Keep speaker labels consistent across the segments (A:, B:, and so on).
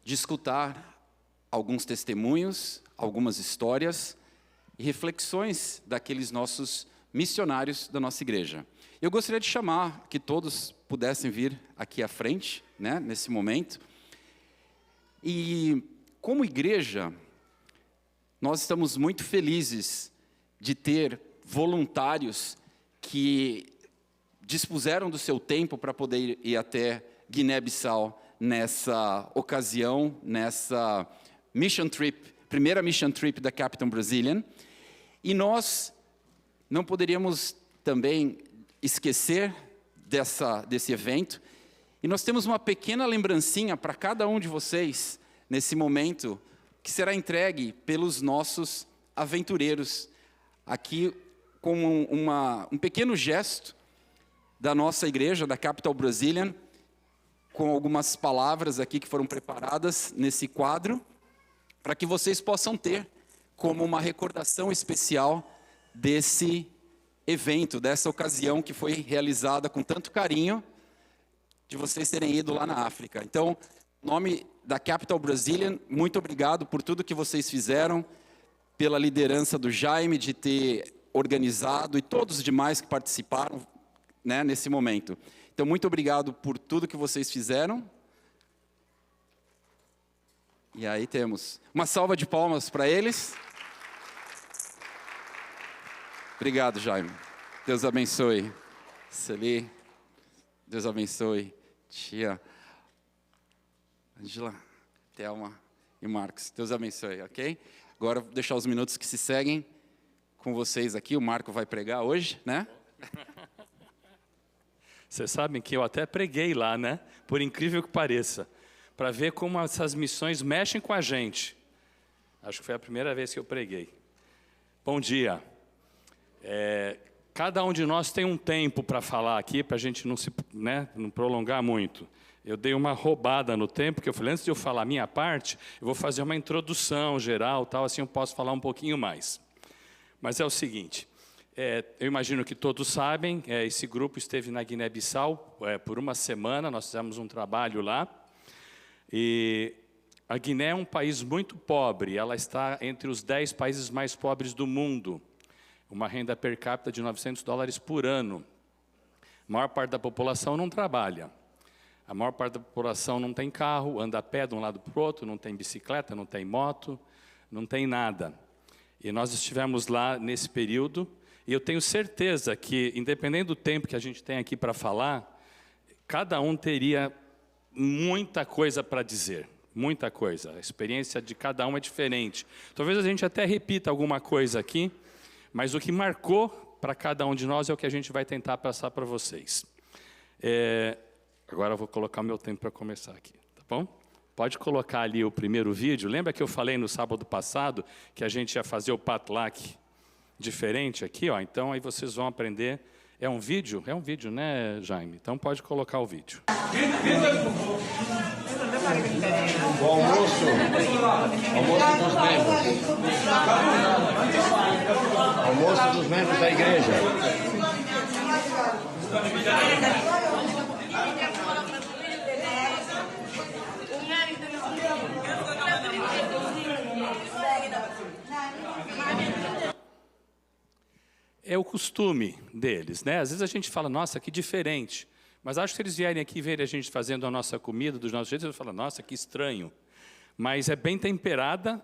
A: de escutar alguns testemunhos, algumas histórias e reflexões daqueles nossos missionários da nossa igreja. Eu gostaria de chamar que todos pudessem vir aqui à frente, né, nesse momento. E, como igreja, nós estamos muito felizes de ter voluntários que dispuseram do seu tempo para poder ir até Guiné-Bissau nessa ocasião, nessa mission trip, primeira mission trip da Capital Brazilian. E nós não poderíamos também esquecer desse evento. E nós temos uma pequena lembrancinha para cada um de vocês, nesse momento, que será entregue pelos nossos aventureiros, aqui com um pequeno gesto da nossa igreja, da Capital Brazilian, com algumas palavras aqui que foram preparadas nesse quadro, para que vocês possam ter como uma recordação especial desse evento, dessa ocasião que foi realizada com tanto carinho, de vocês terem ido lá na África. Então, em nome da Capital Brazilian, muito obrigado por tudo que vocês fizeram, pela liderança do Jaime de ter organizado e todos os demais que participaram, né, nesse momento. Então, muito obrigado por tudo que vocês fizeram. E aí temos uma salva de palmas para eles. Obrigado, Jaime. Deus abençoe. Celi, Deus abençoe. Tia Angela, Thelma e Marcos. Deus abençoe, ok? Agora vou deixar os minutos que se seguem com vocês aqui. O Marco vai pregar hoje, né?
B: Vocês sabem que eu até preguei lá, né? Por incrível que pareça. Para ver como essas missões mexem com a gente. Acho que foi a primeira vez que eu preguei. Bom dia. Cada um de nós tem um tempo para falar aqui, para a gente não prolongar muito. Eu dei uma roubada no tempo, que eu falei, antes de eu falar a minha parte, eu vou fazer uma introdução geral, tal, assim eu posso falar um pouquinho mais. Mas é o seguinte, eu imagino que todos sabem, esse grupo esteve na Guiné-Bissau por uma semana, nós fizemos um trabalho lá, e a Guiné é um país muito pobre, ela está entre os 10 países mais pobres do mundo, uma renda per capita de $900 por ano. A maior parte da população não trabalha. A maior parte da população não tem carro, anda a pé de um lado para o outro, não tem bicicleta, não tem moto, não tem nada. E nós estivemos lá nesse período, e eu tenho certeza que, independente do tempo que a gente tem aqui para falar, cada um teria muita coisa para dizer, muita coisa. A experiência de cada um é diferente. Talvez a gente até repita alguma coisa aqui, mas o que marcou para cada um de nós é o que a gente vai tentar passar para vocês. Agora eu vou colocar o meu tempo para começar aqui, tá bom? Pode colocar ali o primeiro vídeo. Lembra que eu falei no sábado passado que a gente ia fazer o potluck diferente aqui, ó? Então aí vocês vão aprender. É um vídeo? É um vídeo, né, Jaime? Então pode colocar o vídeo.
C: O almoço dos membros. Almoço dos membros da igreja.
B: É o costume deles, né? Às vezes a gente fala, nossa, que diferente. Mas acho que se eles vierem aqui ver a gente fazendo a nossa comida, dos nossos jeitos, eles vão falar, nossa, que estranho. Mas é bem temperada,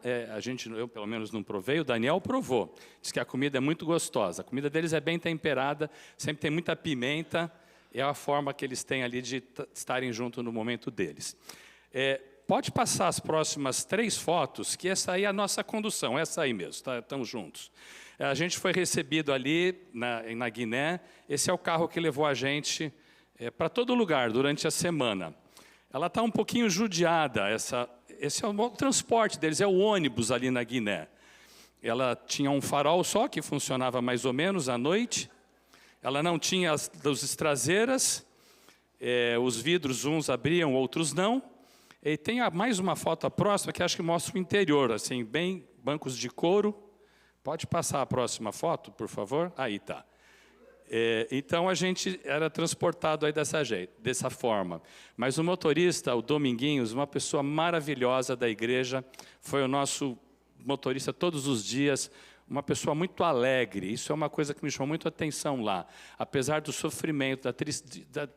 B: eu pelo menos não provei, o Daniel provou. Diz que a comida é muito gostosa. A comida deles é bem temperada, sempre tem muita pimenta, é a forma que eles têm ali de estarem junto no momento deles. Pode passar as próximas 3 fotos, que essa aí é a nossa condução, essa aí mesmo, estamos juntos. A gente foi recebido ali na Guiné, esse é o carro que levou a gente para todo lugar durante a semana. Ela está um pouquinho judiada, esse é o transporte deles, é o ônibus ali na Guiné. Ela tinha um farol só, que funcionava mais ou menos à noite. Ela não tinha as luzes traseiras, os vidros uns abriam, outros não. E tem mais uma foto próxima que acho que mostra o interior, assim, bem bancos de couro. Pode passar a próxima foto, por favor? Aí está. Então, a gente era transportado aí dessa forma. Mas o motorista, o Dominguinhos, uma pessoa maravilhosa da igreja, foi o nosso motorista todos os dias, uma pessoa muito alegre. Isso é uma coisa que me chamou muito a atenção lá. Apesar do sofrimento, da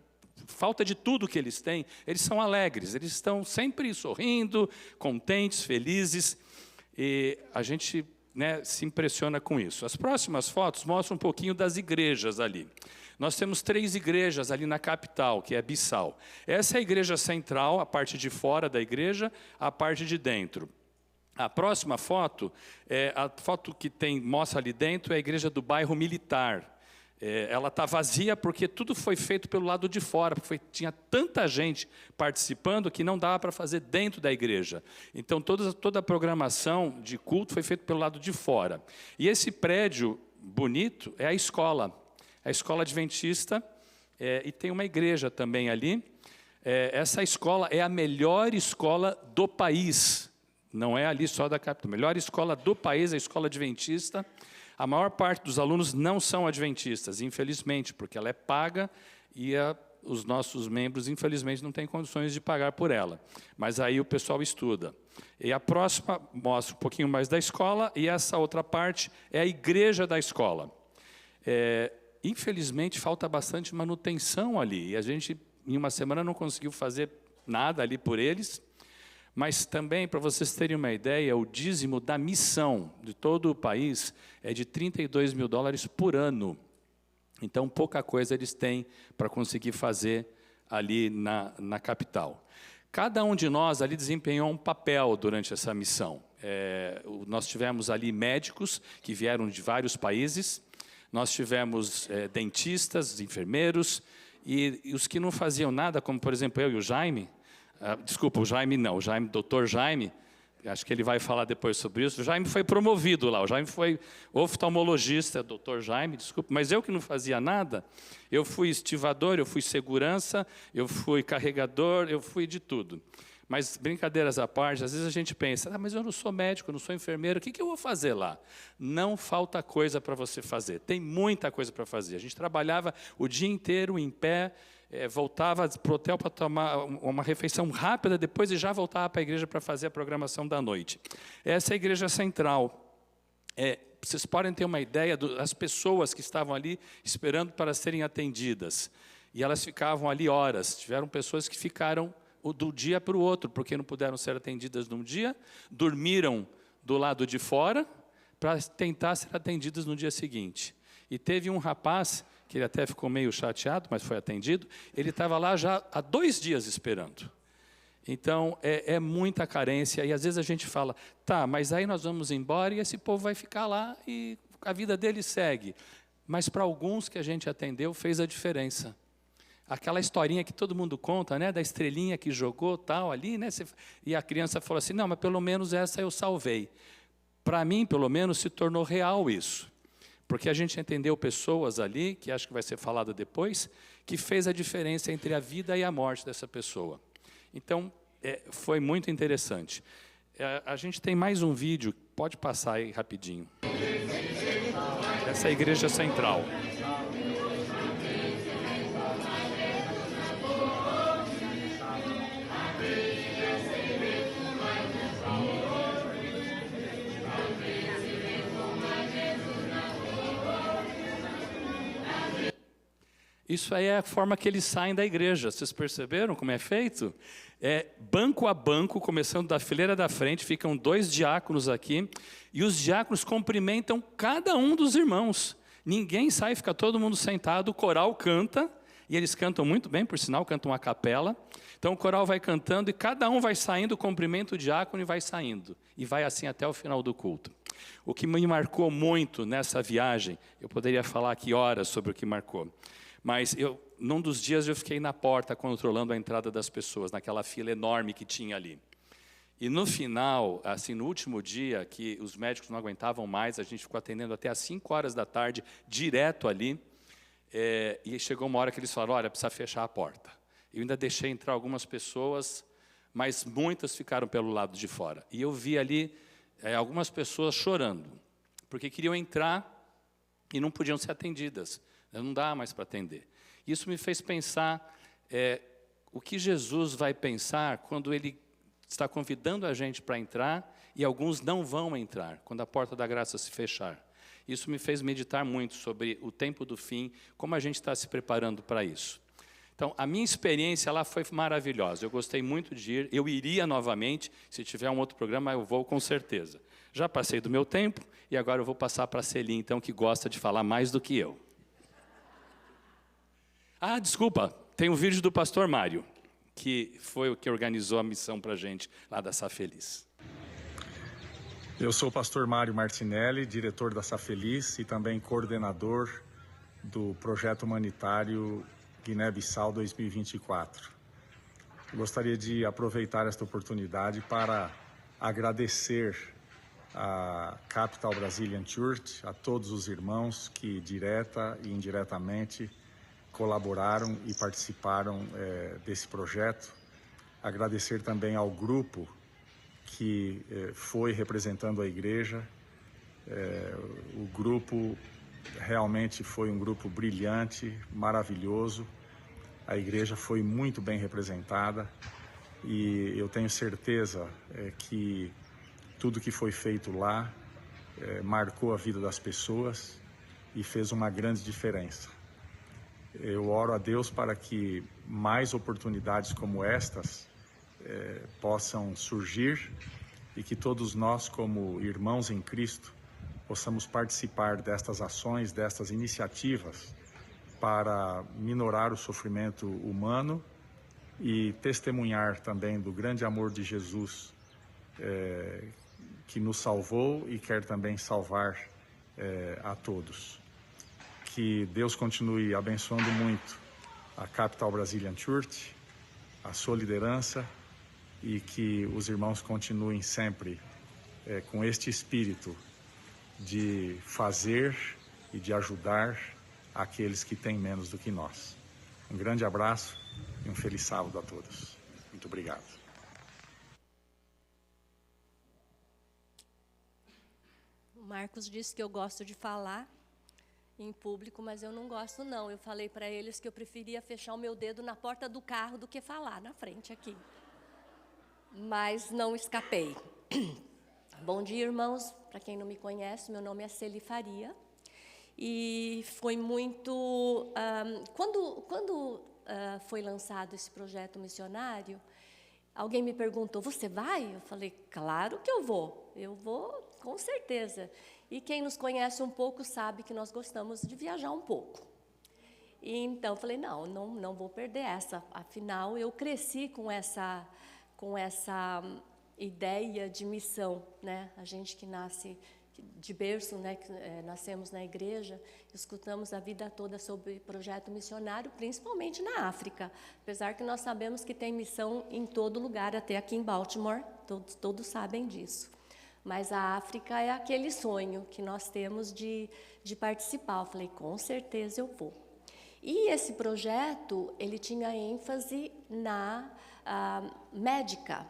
B: falta de tudo que eles têm, eles são alegres, eles estão sempre sorrindo, contentes, felizes, e a gente se impressiona com isso. As próximas fotos mostram um pouquinho das igrejas ali. Nós temos 3 igrejas ali na capital, que é Bissau. Essa é a igreja central, a parte de fora da igreja, a parte de dentro. A próxima foto, a foto que mostra ali dentro, é a igreja do bairro Militar. Ela está vazia porque tudo foi feito pelo lado de fora, porque tinha tanta gente participando que não dava para fazer dentro da igreja. Então, toda a programação de culto foi feita pelo lado de fora. E esse prédio bonito é a escola adventista, e tem uma igreja também ali. Essa escola é a melhor escola do país, não é ali só da capital, a melhor escola do país, a escola adventista. A maior parte dos alunos não são adventistas, infelizmente, porque ela é paga e os nossos membros, infelizmente, não têm condições de pagar por ela. Mas aí o pessoal estuda. E a próxima mostra um pouquinho mais da escola, e essa outra parte é a igreja da escola. Infelizmente, falta bastante manutenção ali, e a gente, em uma semana, não conseguiu fazer nada ali por eles. Mas também, para vocês terem uma ideia, o dízimo da missão de todo o país é de $32 mil por ano. Então, pouca coisa eles têm para conseguir fazer ali na capital. Cada um de nós ali desempenhou um papel durante essa missão. Nós tivemos ali médicos que vieram de vários países, nós tivemos dentistas, enfermeiros, e os que não faziam nada, como, por exemplo, eu e o Jaime. Desculpa, o Jaime não, o doutor Jaime, acho que ele vai falar depois sobre isso. O Jaime foi promovido lá, o Jaime foi oftalmologista, doutor Jaime, desculpa, mas eu que não fazia nada, eu fui estivador, eu fui segurança, eu fui carregador, eu fui de tudo. Mas, brincadeiras à parte, às vezes a gente pensa, mas eu não sou médico, eu não sou enfermeiro, o que eu vou fazer lá? Não falta coisa para você fazer, tem muita coisa para fazer. A gente trabalhava o dia inteiro em pé, voltava para o hotel para tomar uma refeição rápida depois e já voltava para a igreja para fazer a programação da noite. Essa é a igreja central. Vocês podem ter uma ideia das pessoas que estavam ali esperando para serem atendidas. E elas ficavam ali horas. Tiveram pessoas que ficaram do dia para o outro, porque não puderam ser atendidas num dia, dormiram do lado de fora para tentar ser atendidas no dia seguinte. E teve um rapaz que ele até ficou meio chateado, mas foi atendido, ele estava lá já há 2 dias esperando. Então, é muita carência, e às vezes a gente fala, tá, mas aí nós vamos embora e esse povo vai ficar lá e a vida dele segue. Mas para alguns que a gente atendeu, fez a diferença. Aquela historinha que todo mundo conta, da estrelinha que jogou tal ali, e a criança falou assim, não, mas pelo menos essa eu salvei. Para mim, pelo menos, se tornou real isso. Porque a gente entendeu pessoas ali, que acho que vai ser falado depois, que fez a diferença entre a vida e a morte dessa pessoa. Então, foi muito interessante. A gente tem mais um vídeo, pode passar aí rapidinho. Essa é a igreja central. Isso aí é a forma que eles saem da igreja. Vocês perceberam como é feito? Banco a banco, começando da fileira da frente, ficam 2 diáconos aqui, e os diáconos cumprimentam cada um dos irmãos. Ninguém sai, fica todo mundo sentado, o coral canta, e eles cantam muito bem, por sinal, cantam a capela. Então o coral vai cantando e cada um vai saindo, cumprimenta o diácono e vai saindo. E vai assim até o final do culto. O que me marcou muito nessa viagem, eu poderia falar aqui horas sobre o que marcou. Mas num dos dias eu fiquei na porta controlando a entrada das pessoas, naquela fila enorme que tinha ali. E no final, assim, no último dia, que os médicos não aguentavam mais, a gente ficou atendendo até às 5 horas da tarde, direto ali, e chegou uma hora que eles falaram, olha, precisa fechar a porta. Eu ainda deixei entrar algumas pessoas, mas muitas ficaram pelo lado de fora. E eu vi ali algumas pessoas chorando, porque queriam entrar e não podiam ser atendidas. Não dá mais para atender. Isso me fez pensar o que Jesus vai pensar quando Ele está convidando a gente para entrar e alguns não vão entrar, quando a porta da graça se fechar. Isso me fez meditar muito sobre o tempo do fim, como a gente está se preparando para isso. Então, a minha experiência lá foi maravilhosa. Eu gostei muito de ir. Eu iria novamente. Se tiver um outro programa, eu vou com certeza. Já passei do meu tempo e agora eu vou passar para a Celi, então, que gosta de falar mais do que eu. Ah, desculpa. Tem um vídeo do pastor Mário, que foi o que organizou a missão para a gente lá da Safeliz.
D: Eu sou o pastor Mário Martinelli, diretor da Safeliz e também coordenador do projeto humanitário Guiné-Bissau 2024. Gostaria de aproveitar esta oportunidade para agradecer à Capital Brazilian Church, a todos os irmãos que direta e indiretamente colaboraram e participaram desse projeto. Agradecer também ao grupo que foi representando a igreja. O grupo realmente foi um grupo brilhante, maravilhoso. A igreja foi muito bem representada e eu tenho certeza que tudo que foi feito lá marcou a vida das pessoas e fez uma grande diferença. Eu oro a Deus para que mais oportunidades como estas possam surgir e que todos nós, como irmãos em Cristo, possamos participar destas ações, destas iniciativas para minorar o sofrimento humano e testemunhar também do grande amor de Jesus que nos salvou e quer também salvar a todos. Que Deus continue abençoando muito a Capital Brazilian Church, a sua liderança, e que os irmãos continuem sempre com este espírito de fazer e de ajudar aqueles que têm menos do que nós. Um grande abraço e um feliz sábado a todos. Muito obrigado.
E: O Marcos disse que eu gosto de falar em público, mas eu não gosto não. Eu falei para eles que eu preferia fechar o meu dedo na porta do carro do que falar na frente aqui. Mas não escapei. Bom dia, irmãos. Para quem não me conhece, meu nome é Celi Faria. E foi muito... Quando foi lançado esse projeto missionário, alguém me perguntou, você vai? Eu falei, claro que eu vou com certeza. E quem nos conhece um pouco sabe que nós gostamos de viajar um pouco. E então, eu falei, não vou perder essa. Afinal, eu cresci com essa ideia de missão, né? A gente que nasce de berço, né? Nascemos na igreja, escutamos a vida toda sobre projeto missionário, principalmente na África. Apesar que nós sabemos que tem missão em todo lugar, até aqui em Baltimore, todos sabem disso. Mas a África é aquele sonho que nós temos de participar. Eu falei, com certeza eu vou. E esse projeto, ele tinha ênfase na médica.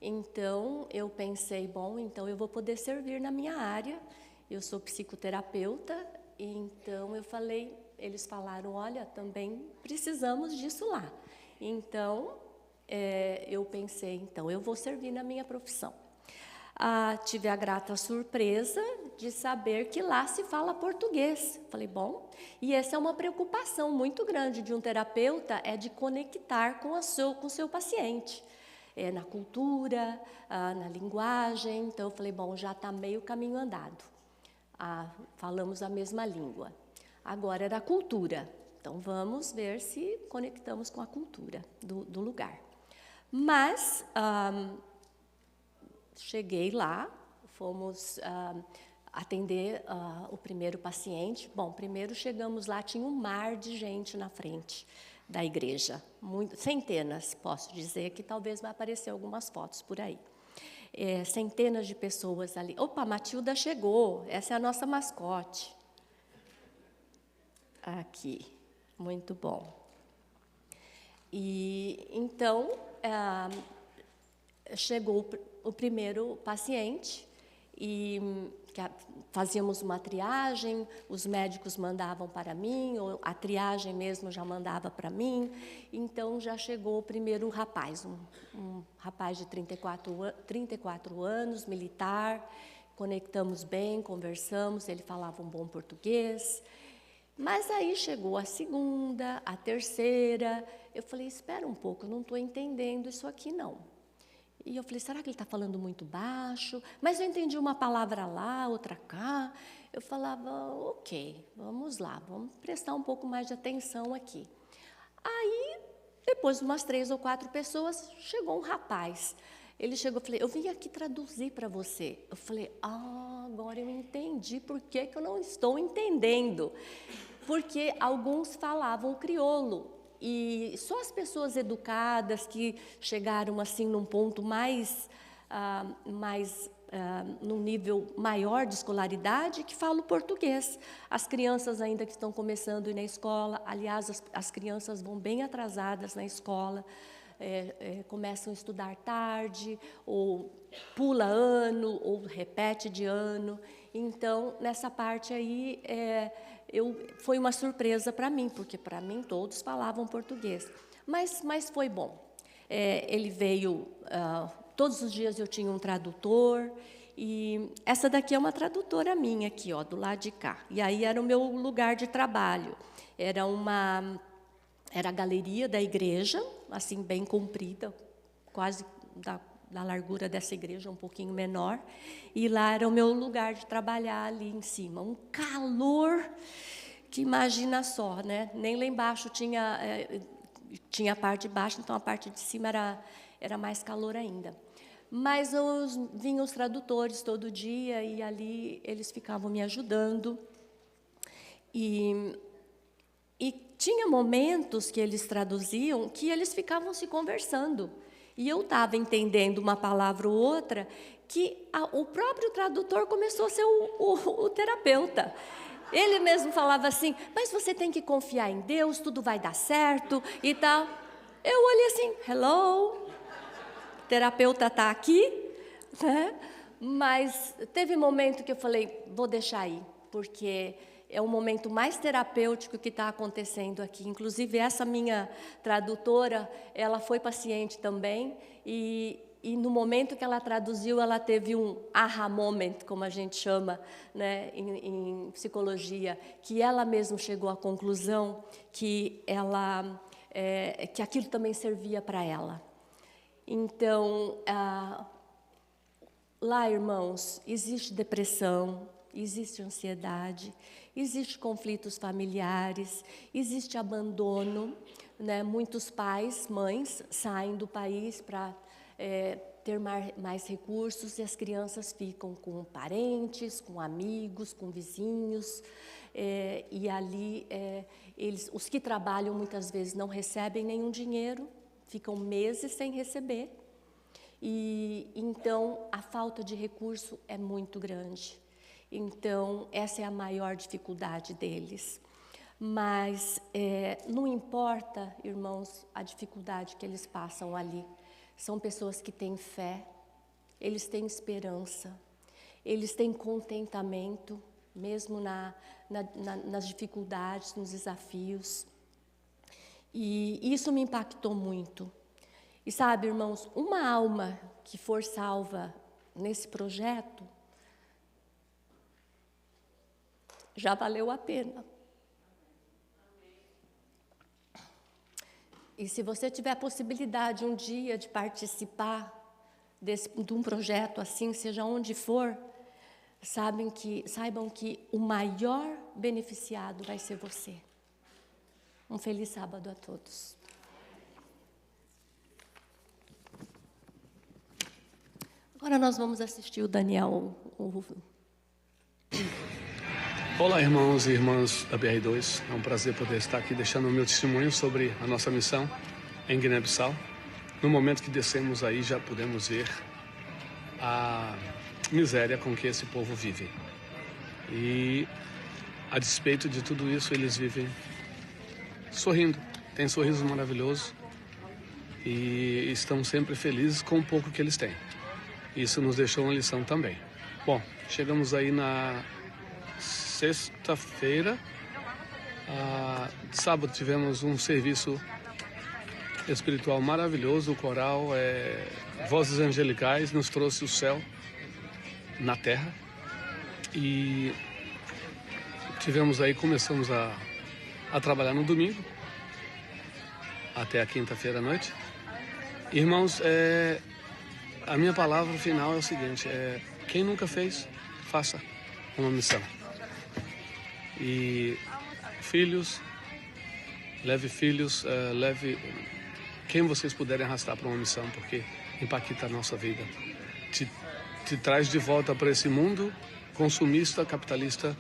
E: Então, eu pensei, bom, então eu vou poder servir na minha área. Eu sou psicoterapeuta, então eu falei, eles falaram, olha, também precisamos disso lá. Então, eu pensei, então eu vou servir na minha profissão. Tive a grata surpresa de saber que lá se fala português. Falei, bom, e essa é uma preocupação muito grande de um terapeuta, é de conectar com o seu paciente. Na cultura, na linguagem. Então, eu falei, bom, já está meio caminho andado. Falamos a mesma língua. Agora era a cultura. Então, vamos ver se conectamos com a cultura do lugar. Mas... cheguei lá, fomos atender o primeiro paciente. Bom, primeiro chegamos lá, tinha um mar de gente na frente da igreja. Centenas, posso dizer, que talvez vai aparecer algumas fotos por aí. Centenas de pessoas ali. Opa, a Matilda chegou, essa é a nossa mascote. Aqui, muito bom. E então... chegou o primeiro paciente e fazíamos uma triagem, os médicos mandavam para mim, ou a triagem mesmo já mandava para mim. Então, já chegou o primeiro rapaz, um rapaz de 34 anos, militar. Conectamos bem, conversamos, ele falava um bom português. Mas aí chegou a segunda, a terceira. Eu falei, espera um pouco, eu não estou entendendo isso aqui, não. E eu falei, será que ele está falando muito baixo? Mas eu entendi uma palavra lá, outra cá. Eu falava, ok, vamos lá, vamos prestar um pouco mais de atenção aqui. Aí, depois de umas 3 ou 4 pessoas, chegou um rapaz. Ele chegou e falou, eu vim aqui traduzir para você. Eu falei, agora eu entendi por que eu não estou entendendo. Porque alguns falavam crioulo. E só as pessoas educadas que chegaram assim num ponto num nível maior de escolaridade que falam português. As crianças ainda que estão começando a ir na escola, aliás, as crianças vão bem atrasadas na escola, começam a estudar tarde, ou pula ano, ou repete de ano. Então, nessa parte aí, foi uma surpresa para mim, porque para mim todos falavam português. Mas foi bom. Ele veio, todos os dias eu tinha um tradutor, e essa daqui é uma tradutora minha aqui, ó, do lado de cá. E aí era o meu lugar de trabalho. Era a galeria da igreja, assim, bem comprida, quase da largura dessa igreja, um pouquinho menor. E lá era o meu lugar de trabalhar ali em cima. Um calor que imagina só, né? Nem lá embaixo tinha a parte de baixo, então a parte de cima era mais calor ainda. Mas vinham os tradutores todo dia e ali eles ficavam me ajudando. E tinha momentos que eles traduziam que eles ficavam se conversando. E eu estava entendendo uma palavra ou outra que o próprio tradutor começou a ser o terapeuta. Ele mesmo falava assim, mas você tem que confiar em Deus, tudo vai dar certo e tal. Eu olhei assim, hello, o terapeuta está aqui, né? Mas teve momento que eu falei, vou deixar aí, porque é o momento mais terapêutico que está acontecendo aqui. Inclusive, essa minha tradutora, ela foi paciente também, e no momento que ela traduziu, ela teve um aha moment, como a gente chama, né, em psicologia, que ela mesma chegou à conclusão que aquilo também servia para ela. Então, lá, irmãos, existe depressão, existe ansiedade, existe conflitos familiares, existe abandono, né? Muitos pais, mães, saem do país para ter mais recursos e as crianças ficam com parentes, com amigos, com vizinhos, e ali os que trabalham muitas vezes não recebem nenhum dinheiro, ficam meses sem receber, e então a falta de recurso é muito grande. Então, essa é a maior dificuldade deles. Mas não importa, irmãos, a dificuldade que eles passam ali. São pessoas que têm fé, eles têm esperança, eles têm contentamento, mesmo nas dificuldades, nos desafios. E isso me impactou muito. E sabe, irmãos, uma alma que for salva nesse projeto, já valeu a pena. E se você tiver a possibilidade um dia de participar de um projeto assim, seja onde for, saibam que o maior beneficiado vai ser você. Um feliz sábado a todos. Agora nós vamos assistir o Daniel.
F: Olá, irmãos e irmãs da BR2. É um prazer poder estar aqui deixando o meu testemunho sobre a nossa missão em Guiné-Bissau. No momento que descemos aí, já podemos ver a miséria com que esse povo vive. E, a despeito de tudo isso, eles vivem sorrindo. Têm um sorriso maravilhoso e estão sempre felizes com o pouco que eles têm. Isso nos deixou uma lição também. Bom, chegamos aí na sexta-feira. Sábado tivemos um serviço espiritual maravilhoso. O coral Vozes Angelicais nos trouxe o céu na terra. E começamos a trabalhar no domingo até a quinta-feira à noite. Irmãos, a minha palavra final é o seguinte: quem nunca fez, faça uma missão. E filhos, leve quem vocês puderem arrastar para uma missão, porque impacta a nossa vida. Te traz de volta para esse mundo consumista, capitalista,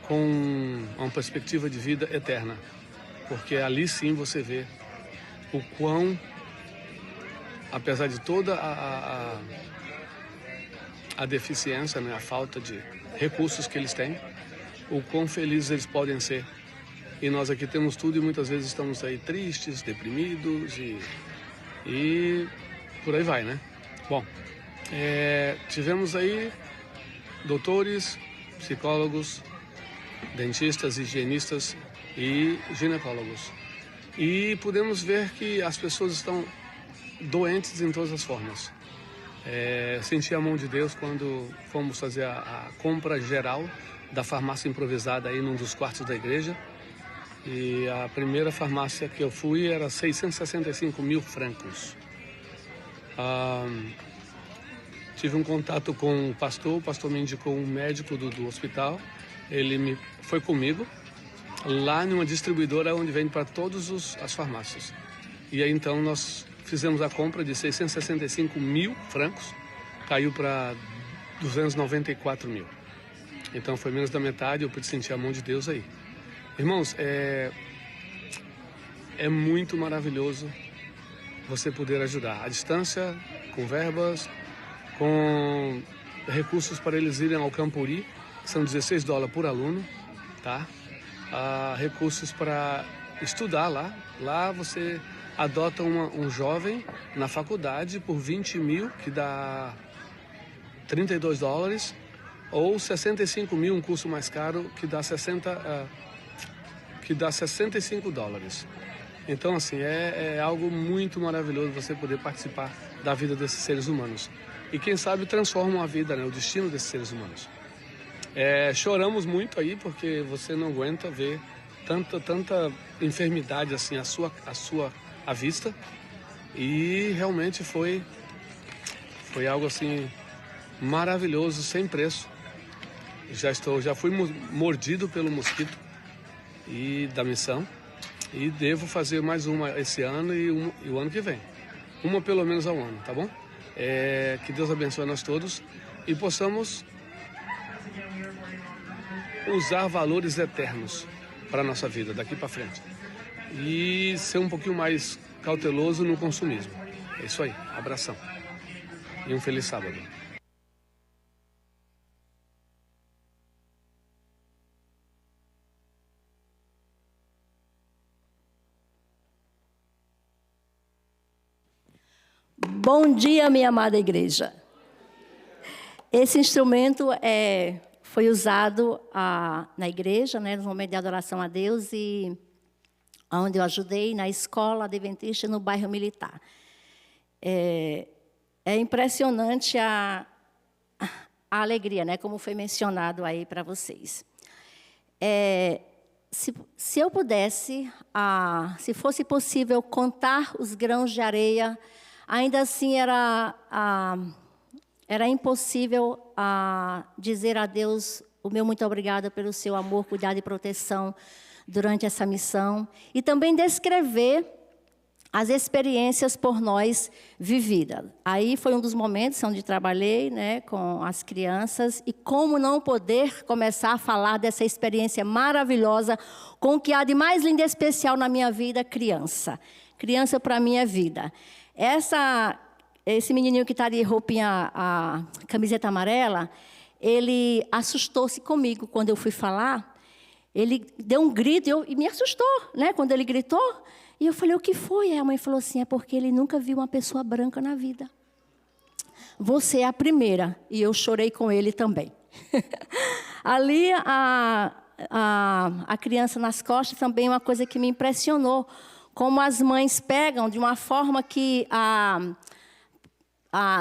F: com uma perspectiva de vida eterna. Porque ali sim você vê o quão, apesar de toda a deficiência, né, a falta de recursos que eles têm, o quão felizes eles podem ser. E nós aqui temos tudo e muitas vezes estamos aí tristes, deprimidos e por aí vai, né? Bom, tivemos aí doutores, psicólogos, dentistas, higienistas e ginecólogos. E podemos ver que as pessoas estão doentes em todas as formas. Senti a mão de Deus quando fomos fazer a compra geral da farmácia improvisada aí num dos quartos da igreja. E a primeira farmácia que eu fui era 665 mil francos. Tive um contato com o pastor me indicou um médico do hospital. Ele foi comigo lá numa distribuidora onde vende para todas as farmácias. E aí então nós fizemos a compra de 665 mil francos, caiu para 294 mil. Então foi menos da metade, eu pude sentir a mão de Deus aí. Irmãos, é muito maravilhoso você poder ajudar à distância, com verbas, com recursos para eles irem ao Campuri, são $16 por aluno, tá? Recursos para estudar lá. Lá você adota um jovem na faculdade por 20 mil, que dá $32, ou 65 mil, um curso mais caro, que dá $65. Então, assim, é algo muito maravilhoso você poder participar da vida desses seres humanos. E quem sabe transformam a vida, né, o destino desses seres humanos. Choramos muito aí, porque você não aguenta ver tanta enfermidade assim à vista. E realmente foi algo assim maravilhoso, sem preço. Já fui mordido pelo mosquito da missão e devo fazer mais uma esse ano e o ano que vem. Uma pelo menos ao ano, tá bom? Que Deus abençoe nós todos e possamos usar valores eternos para a nossa vida daqui para frente e ser um pouquinho mais cauteloso no consumismo. É isso aí, abração e um feliz sábado.
E: Bom dia, minha amada igreja. Esse instrumento foi usado na igreja, né, no momento de adoração a Deus, e onde eu ajudei na escola adventista no bairro Militar. É impressionante a alegria, né, como foi mencionado aí para vocês. Se eu pudesse, se fosse possível contar os grãos de areia, ainda assim era impossível dizer a Deus o meu muito obrigada pelo seu amor, cuidado e proteção durante essa missão. E também descrever as experiências por nós vividas. Aí foi um dos momentos onde trabalhei, né, com as crianças. E como não poder começar a falar dessa experiência maravilhosa com o que há de mais lindo e especial na minha vida, criança. Criança para a minha vida. Esse menininho que está de roupinha, a camiseta amarela, ele assustou-se comigo quando eu fui falar. Ele deu um grito e me assustou, né, quando ele gritou. E eu falei, o que foi? A mãe falou assim, é porque ele nunca viu uma pessoa branca na vida.
G: você é a primeira. E eu chorei com ele também. Ali, a criança nas costas também é uma coisa que me impressionou. Como as mães pegam de uma forma que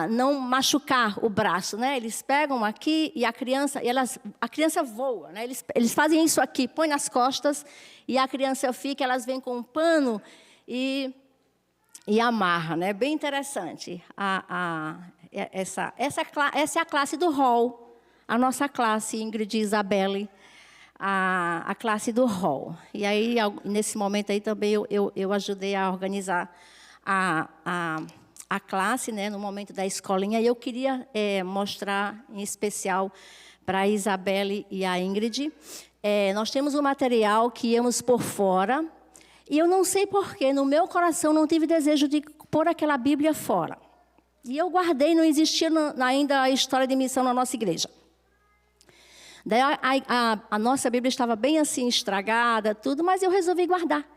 G: não machucar o braço, né? Eles pegam aqui e a criança voa, né? Eles fazem isso aqui, põe nas costas e a criança fica, elas vêm com um pano e amarra, né? Bem interessante. Essa é a classe do hall, a nossa classe, Ingrid e Isabelle, a classe do hall. E aí, nesse momento aí também, eu ajudei a organizar a classe, né, no momento da escolinha. E eu queria mostrar, em especial, para a Isabelle e a Ingrid. Nós temos um material que íamos por fora, e eu não sei porquê, no meu coração não tive desejo de pôr aquela Bíblia fora. E eu guardei, não existia ainda a história de missão na nossa igreja. Daí a nossa Bíblia estava bem assim, estragada, tudo, mas eu resolvi guardar.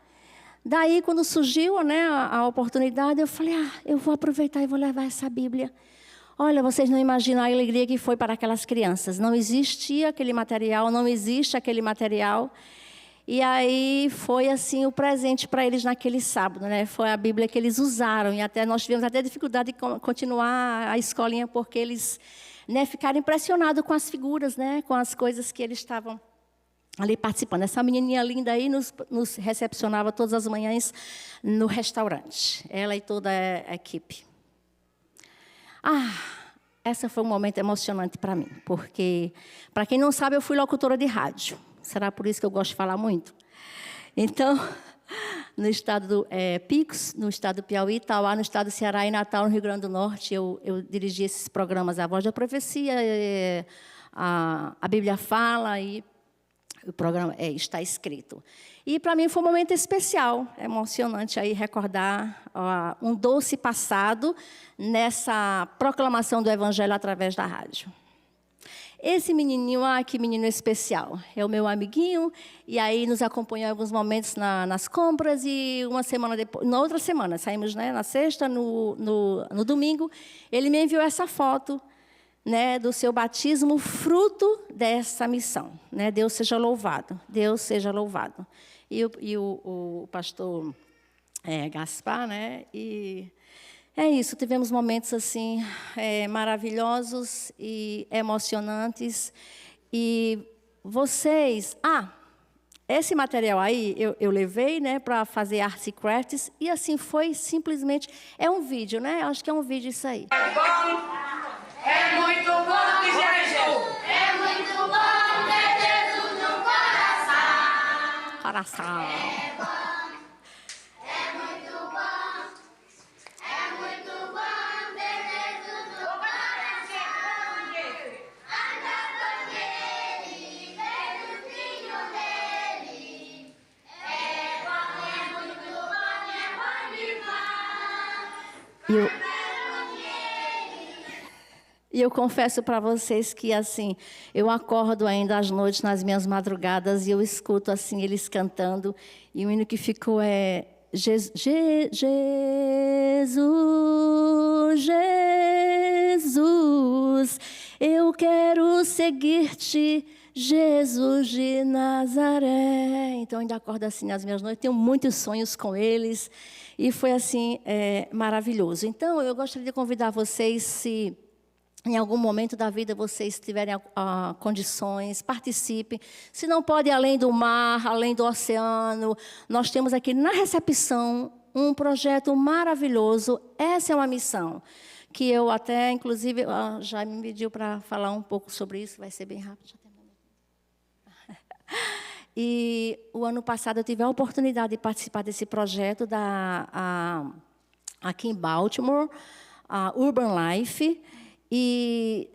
G: Daí, quando surgiu, né, a oportunidade, eu falei, eu vou aproveitar e vou levar essa Bíblia. Olha, vocês não imaginam a alegria que foi para aquelas crianças. Não existia aquele material, não existe aquele material. E aí foi assim o presente para eles naquele sábado, né? Foi a Bíblia que eles usaram. E nós tivemos até dificuldade de continuar a escolinha, porque eles, né, ficaram impressionados com as figuras, né, com as coisas que eles estavam ali participando. Essa menininha linda aí nos recepcionava todas as manhãs no restaurante. Ela e toda a equipe. Essa foi um momento emocionante para mim, porque, para quem não sabe, eu fui locutora de rádio. Será por isso que eu gosto de falar muito? Então, no estado do Picos, no estado do Piauí, Itauá, no estado do Ceará e Natal, no Rio Grande do Norte, eu dirigi esses programas, A Voz da Profecia, a Bíblia Fala e o programa está escrito. E, para mim, foi um momento especial, emocionante aí recordar um doce passado nessa proclamação do Evangelho através da rádio. Esse menininho, que menino especial, é o meu amiguinho, e aí nos acompanhou em alguns momentos nas compras, e uma semana depois, na outra semana, saímos, né, na sexta, no domingo, ele me enviou essa foto, né, do seu batismo, fruto dessa missão. Né? Deus seja louvado. Deus seja louvado. E o pastor Gaspar, né? E é isso, tivemos momentos assim maravilhosos e emocionantes. E vocês... esse material aí eu levei, né, para fazer arts e crafts, e assim foi simplesmente... É um vídeo, né? Acho que é um vídeo isso aí.
H: É muito bom ter Jesus. É muito bom ter Jesus no coração.
G: Coração.
H: É bom. É muito bom. É muito bom ter Jesus no coração. Andar com Ele, ver o filho dele. É muito bom demais.
G: E eu confesso para vocês que, assim, eu acordo ainda às noites, nas minhas madrugadas, e eu escuto, assim, eles cantando, e o hino que ficou é... Jesus, Jesus, eu quero seguir-te, Jesus de Nazaré. Então, eu ainda acordo assim nas minhas noites, tenho muitos sonhos com eles, e foi, assim, maravilhoso. Então, eu gostaria de convidar vocês, se... em algum momento da vida vocês tiverem condições, participem. Se não pode ir além do mar, além do oceano, nós temos aqui na recepção um projeto maravilhoso. Essa é uma missão que eu até, inclusive, já me pediu para falar um pouco sobre isso, vai ser bem rápido. Já terminei. E o ano passado eu tive a oportunidade de participar desse projeto aqui em Baltimore, a Urban Life. E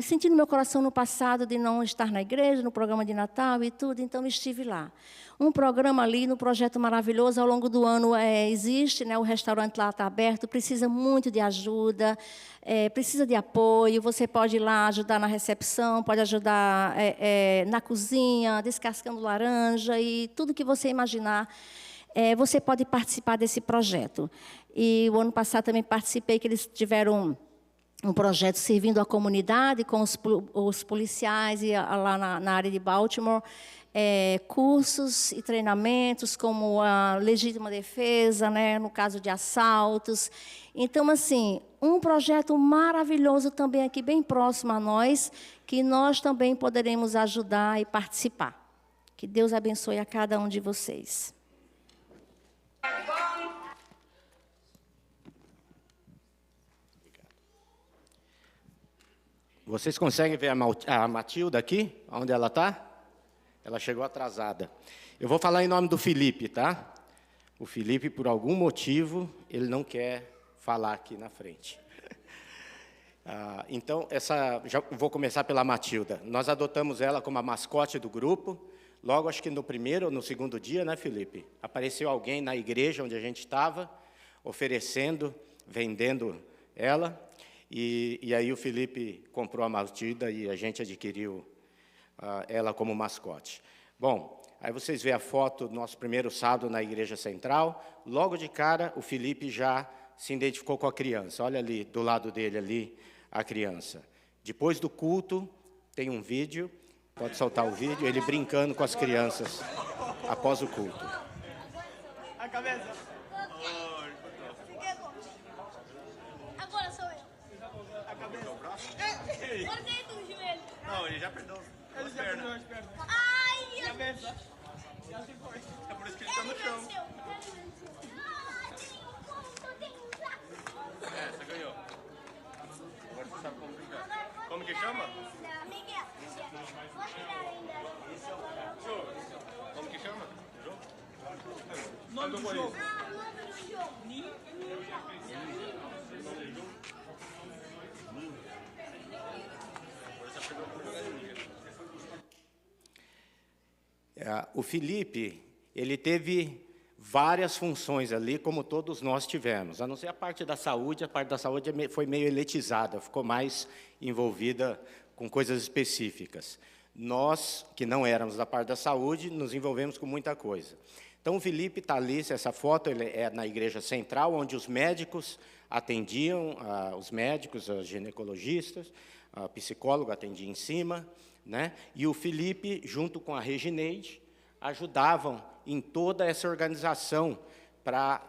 G: senti no meu coração no passado de não estar na igreja, no programa de Natal e tudo, então estive lá. Um programa ali, no projeto maravilhoso, ao longo do ano existe, né, o restaurante lá está aberto, precisa muito de ajuda, precisa de apoio, você pode ir lá ajudar na recepção, pode ajudar na cozinha, descascando laranja e tudo que você imaginar, você pode participar desse projeto. E o ano passado também participei, que eles tiveram... um projeto servindo a comunidade com os policiais e lá na área de Baltimore, cursos e treinamentos como a legítima defesa, né, no caso de assaltos. Então, assim, um projeto maravilhoso também aqui, bem próximo a nós, que nós também poderemos ajudar e participar. Que Deus abençoe a cada um de vocês.
C: Vocês conseguem ver a Matilda aqui, onde ela está? Ela chegou atrasada. Eu vou falar em nome do Felipe, tá? O Felipe, por algum motivo, ele não quer falar aqui na frente. Então, já vou começar pela Matilda. Nós adotamos ela como a mascote do grupo. Logo, acho que no primeiro ou no segundo dia, né, Felipe? Apareceu alguém na igreja onde a gente estava, oferecendo, vendendo ela. E aí o Felipe comprou a Matilda e a gente adquiriu ela como mascote. Bom, aí vocês veem a foto do nosso primeiro sábado na Igreja Central. Logo de cara, o Felipe já se identificou com a criança. Olha ali, do lado dele ali, a criança. Depois do culto, tem um vídeo, pode soltar o vídeo, ele brincando com as crianças após o culto.
H: A cabeça. Agora sou eu. A cabeça. Cortei do joelho.
I: Não, ele já perdeu as pernas.
H: Ai,
I: A cabeça. Já se foi. É por isso que ele tá no chão. Você ganhou. Agora você sabe como brincar. Como que chama?
H: Miguel. Vou tirar ainda.
I: Como que chama? Jogo?
H: Nome do jogo. Ah, o nome do jogo.
C: O Felipe, ele teve várias funções ali, como todos nós tivemos. A não ser a parte da saúde foi meio elitizada, ficou mais envolvida com coisas específicas. Nós, que não éramos da parte da saúde, nos envolvemos com muita coisa. Então, o Felipe está ali, essa foto ele é na Igreja Central, onde os médicos atendiam, os médicos, os ginecologistas, a psicóloga atendia em cima, né? E o Felipe, junto com a Regineide, ajudavam em toda essa organização para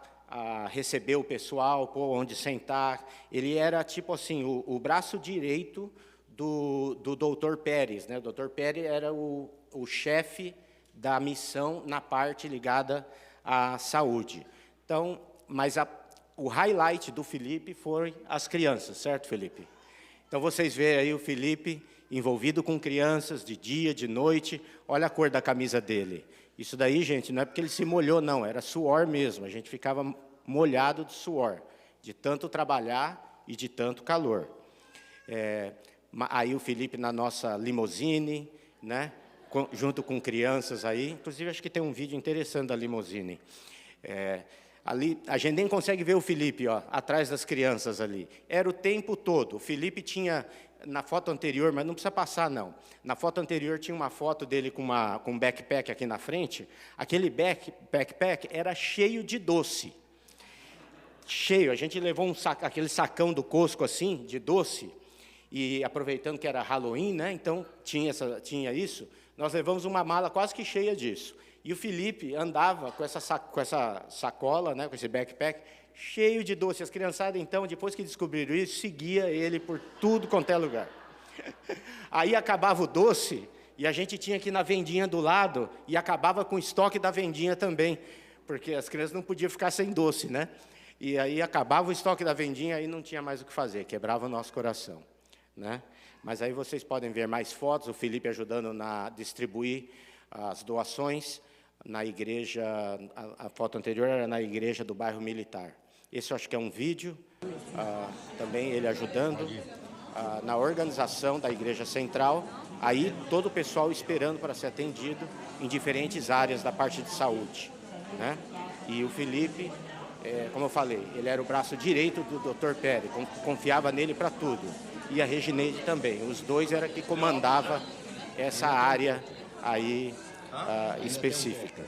C: receber o pessoal, pôr onde sentar. Ele era, tipo assim, o braço direito do Dr. Pérez, né? O Dr. Pérez era o chefe da missão na parte ligada à saúde. Então, mas o highlight do Felipe foi as crianças, certo, Felipe? Então, vocês veem aí o Felipe envolvido com crianças de dia, de noite. Olha a cor da camisa dele. Isso daí, gente, não é porque ele se molhou, não. Era suor mesmo. A gente ficava molhado de suor, de tanto trabalhar e de tanto calor. Aí o Felipe na nossa limusine, né? Junto com crianças aí. Inclusive, acho que tem um vídeo interessante da limusine. Ali, a gente nem consegue ver o Felipe, ó, atrás das crianças ali. Era o tempo todo. O Felipe tinha, na foto anterior, mas não precisa passar, não. Na foto anterior tinha uma foto dele com um backpack aqui na frente. Aquele backpack era cheio de doce. Cheio. A gente levou aquele sacão do Costco, assim, de doce, e aproveitando que era Halloween, né? Então tinha isso. Nós levamos uma mala quase que cheia disso. E o Felipe andava com essa sacola, né, com esse backpack, cheio de doce. As criançadas, então, depois que descobriram isso, seguia ele por tudo quanto é lugar. Aí acabava o doce, e a gente tinha que ir na vendinha do lado, e acabava com o estoque da vendinha também, porque as crianças não podiam ficar sem doce, né? E aí acabava o estoque da vendinha, aí não tinha mais o que fazer, quebrava o nosso coração, né? Mas aí vocês podem ver mais fotos, o Felipe ajudando a distribuir as doações na igreja. A foto anterior era na igreja do bairro Militar. Esse eu acho que é um vídeo, também ele ajudando na organização da Igreja Central. Aí todo o pessoal esperando para ser atendido em diferentes áreas da parte de saúde, né? E o Felipe, como eu falei, ele era o braço direito do Dr. Pérez, confiava nele para tudo. E a Regineide também. Os dois era que comandava essa área aí específica.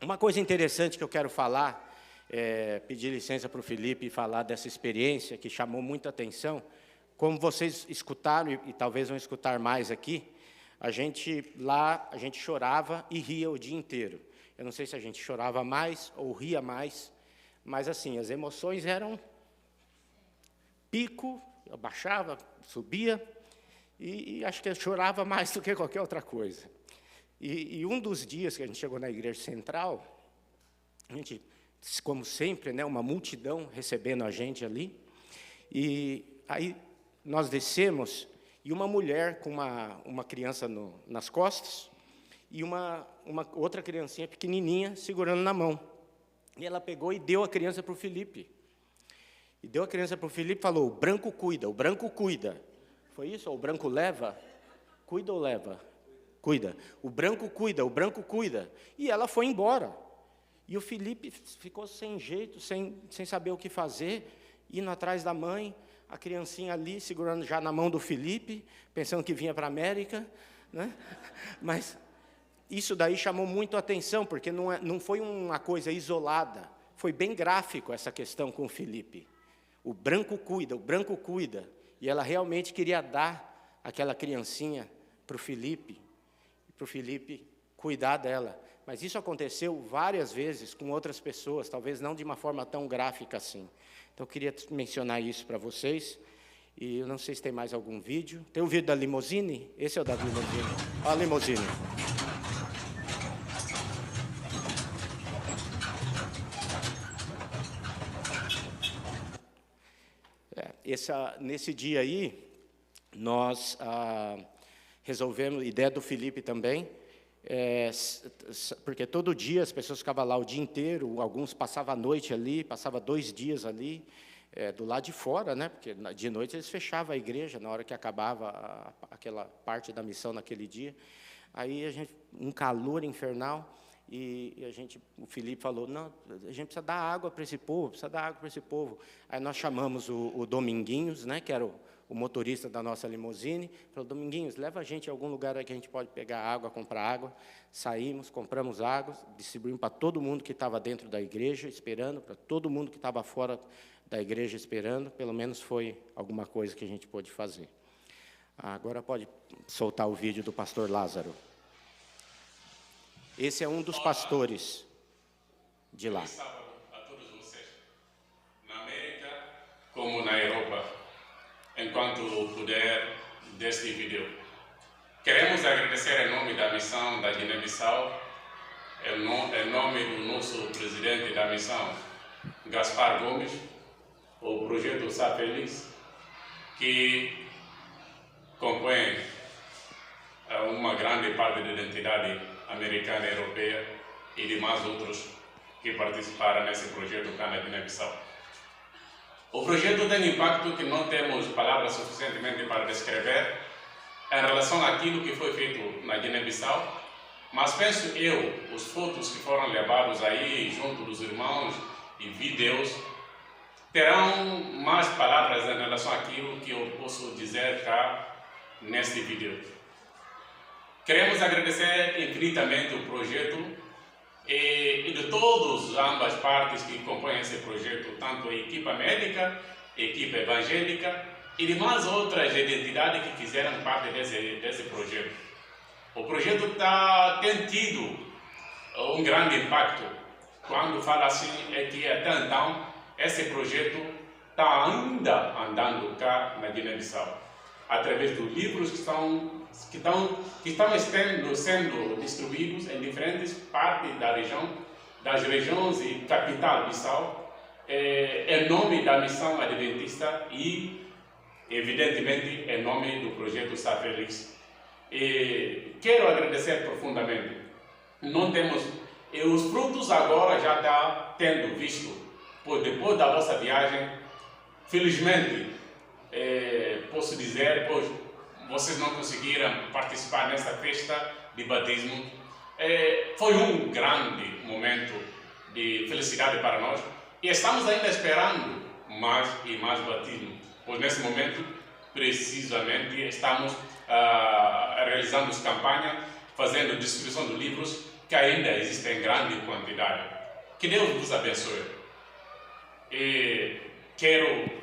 C: Uma coisa interessante que eu quero falar, pedir licença para o Felipe e falar dessa experiência que chamou muita atenção, como vocês escutaram, e talvez vão escutar mais aqui, a gente chorava e ria o dia inteiro. Eu não sei se a gente chorava mais ou ria mais, mas assim, as emoções eram pico, eu baixava, subia, e acho que eu chorava mais do que qualquer outra coisa. E um dos dias que a gente chegou na igreja central, a gente, como sempre, né, uma multidão recebendo a gente ali, e aí nós descemos, e uma mulher com uma criança nas costas, e uma outra criancinha pequenininha segurando na mão. E ela pegou e deu a criança para o Felipe. E deu a criança para o Felipe e falou, o branco cuida, o branco cuida. Foi isso? Ou o branco leva? Cuida ou leva? Cuida. O branco cuida, o branco cuida. E ela foi embora. E o Felipe ficou sem jeito, sem saber o que fazer, indo atrás da mãe, a criancinha ali, segurando já na mão do Felipe, pensando que vinha para a América, né? Mas isso daí chamou muito a atenção, porque não foi uma coisa isolada, foi bem gráfico essa questão com o Felipe. O branco cuida, o branco cuida. E ela realmente queria dar aquela criancinha para o Felipe cuidar dela. Mas isso aconteceu várias vezes com outras pessoas, talvez não de uma forma tão gráfica assim. Então, eu queria mencionar isso para vocês. E eu não sei se tem mais algum vídeo. Tem o vídeo da limousine? Esse é o da limousine. Olha a limousine. Nesse dia aí, nós resolvemos, ideia do Felipe também, porque todo dia as pessoas ficavam lá o dia inteiro, alguns passavam a noite ali, passavam 2 dias ali, do lado de fora, né? Porque de noite eles fechavam a igreja, na hora que acabava aquela parte da missão naquele dia. Aí, um calor infernal, e o Felipe falou, não, a gente precisa dar água para esse povo, Aí nós chamamos o Dominguinhos, né, que era o motorista da nossa limusine, falou, Dominguinhos, leva a gente a algum lugar aí que a gente pode pegar água, comprar água. Saímos, compramos água, distribuímos para todo mundo que estava dentro da igreja, esperando, para todo mundo que estava fora da igreja esperando, pelo menos foi alguma coisa que a gente pôde fazer. Agora pode soltar o vídeo do pastor Lázaro. Esse é um dos pastores de lá.
B: A todos vocês, na América como na Europa, enquanto puder, deste vídeo. Queremos agradecer em nome da missão da Guiné-Bissau, em nome do nosso presidente da missão, Gaspar Gomes, o projeto Sa Feliz, que compõe uma grande parte da identidade americana, europeia e demais outros que participaram nesse projeto cá na Guiné-Bissau. O projeto tem impacto que não temos palavras suficientemente para descrever em relação àquilo que foi feito na Guiné-Bissau, mas penso eu, os fotos que foram levados aí junto dos irmãos e vídeos terão mais palavras em relação àquilo que eu posso dizer cá neste vídeo. Queremos agradecer infinitamente o projeto e de todas ambas partes que compõem esse projeto, tanto a equipa médica, a equipa evangélica e demais outras identidades que fizeram parte desse projeto. O projeto tem tido um grande impacto. Quando falo assim, é que até então esse projeto está ainda andando cá na Guiné-Bissau, através dos livros que estão sendo distribuídos em diferentes partes da região, das regiões e capital Bissau, em nome da missão adventista e, evidentemente, em nome do projeto Sa Feliz. Quero agradecer profundamente. Os frutos agora já está tendo visto, pois depois da vossa viagem, felizmente, posso dizer, pois vocês não conseguiram participar nessa festa de batismo. Foi um grande momento de felicidade para nós e estamos ainda esperando mais e mais batismo, pois nesse momento, precisamente, estamos realizando campanha, fazendo distribuição de livros que ainda existem em grande quantidade. Que Deus vos abençoe. E quero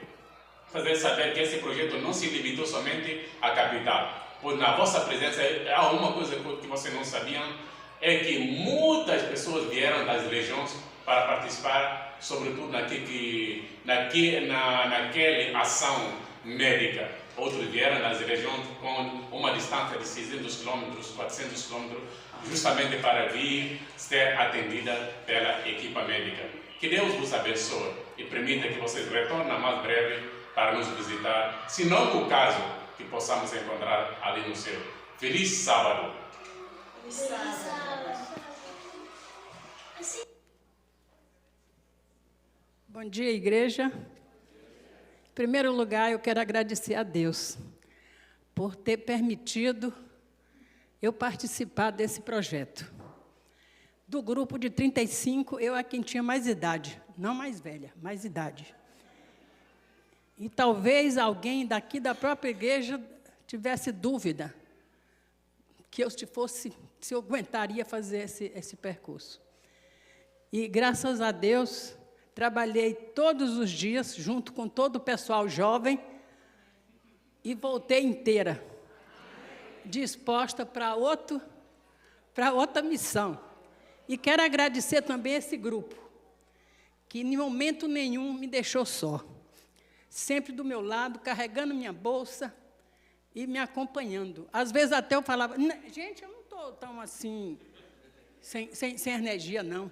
J: fazer saber que esse projeto não se limitou somente à capital. Pois na vossa presença, há uma coisa que vocês não sabiam, é que muitas pessoas vieram das regiões para participar, sobretudo naquela ação médica. Outros vieram das regiões com uma distância de 600 quilômetros, 400 quilômetros, justamente para vir ser atendida pela equipa médica. Que Deus vos abençoe e permita que vocês retornem mais breve para nos visitar, se não o caso, que possamos encontrar ali no céu. Feliz sábado! Feliz sábado!
K: Bom dia, igreja. Em primeiro lugar, eu quero agradecer a Deus por ter permitido eu participar desse projeto. Do grupo de 35, eu é quem tinha mais idade, não mais velha, mais idade. E talvez alguém daqui da própria igreja tivesse dúvida que se eu aguentaria fazer esse percurso. E, graças a Deus, trabalhei todos os dias, junto com todo o pessoal jovem, e voltei inteira, disposta para outra missão. E quero agradecer também esse grupo, que em momento nenhum me deixou só. Sempre do meu lado, carregando minha bolsa e me acompanhando. Às vezes até eu falava, gente, eu não estou tão assim, sem energia, não.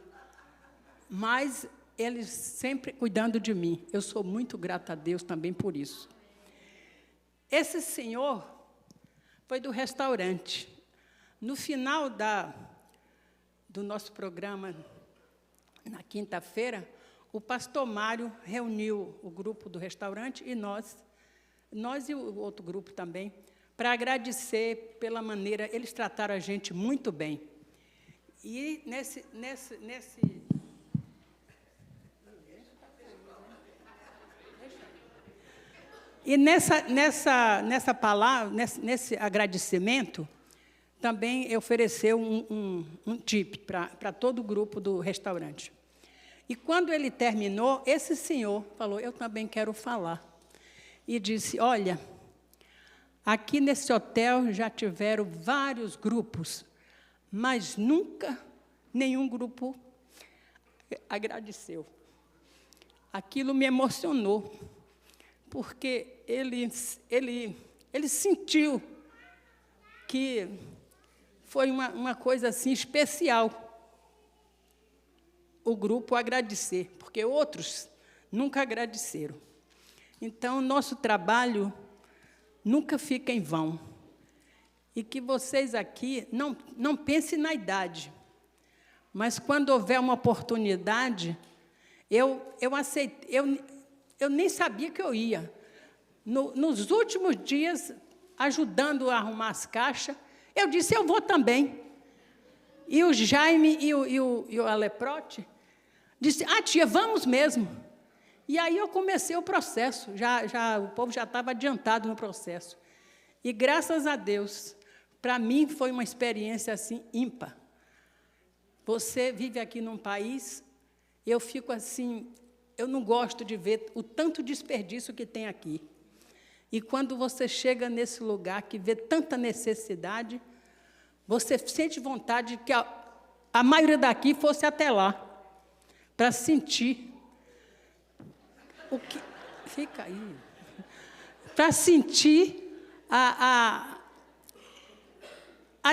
K: Mas eles sempre cuidando de mim. Eu sou muito grata a Deus também por isso. Esse senhor foi do restaurante. No final do nosso programa, na quinta-feira, o pastor Mário reuniu o grupo do restaurante e nós e o outro grupo também, para agradecer pela maneira, eles trataram a gente muito bem. E nessa palavra, nesse agradecimento, também ofereceu um tip para todo o grupo do restaurante. E quando ele terminou, esse senhor falou, eu também quero falar. E disse, olha, aqui nesse hotel já tiveram vários grupos, mas nunca nenhum grupo agradeceu. Aquilo me emocionou, porque ele sentiu que foi uma coisa assim especial o grupo agradecer, porque outros nunca agradeceram. Então, nosso trabalho nunca fica em vão. E que vocês aqui não pensem na idade, mas quando houver uma oportunidade, eu nem sabia que eu ia. Nos últimos dias, ajudando a arrumar as caixas, eu disse, eu vou também. E o Jaime e o Aleprote disse, tia, vamos mesmo. E aí eu comecei o processo, o povo já estava adiantado no processo. E, graças a Deus, para mim foi uma experiência assim ímpar. Você vive aqui num país, eu fico assim, eu não gosto de ver o tanto desperdício que tem aqui. E quando você chega nesse lugar que vê tanta necessidade, você sente vontade de que a maioria daqui fosse até lá, para sentir o que... Fica aí. Para sentir a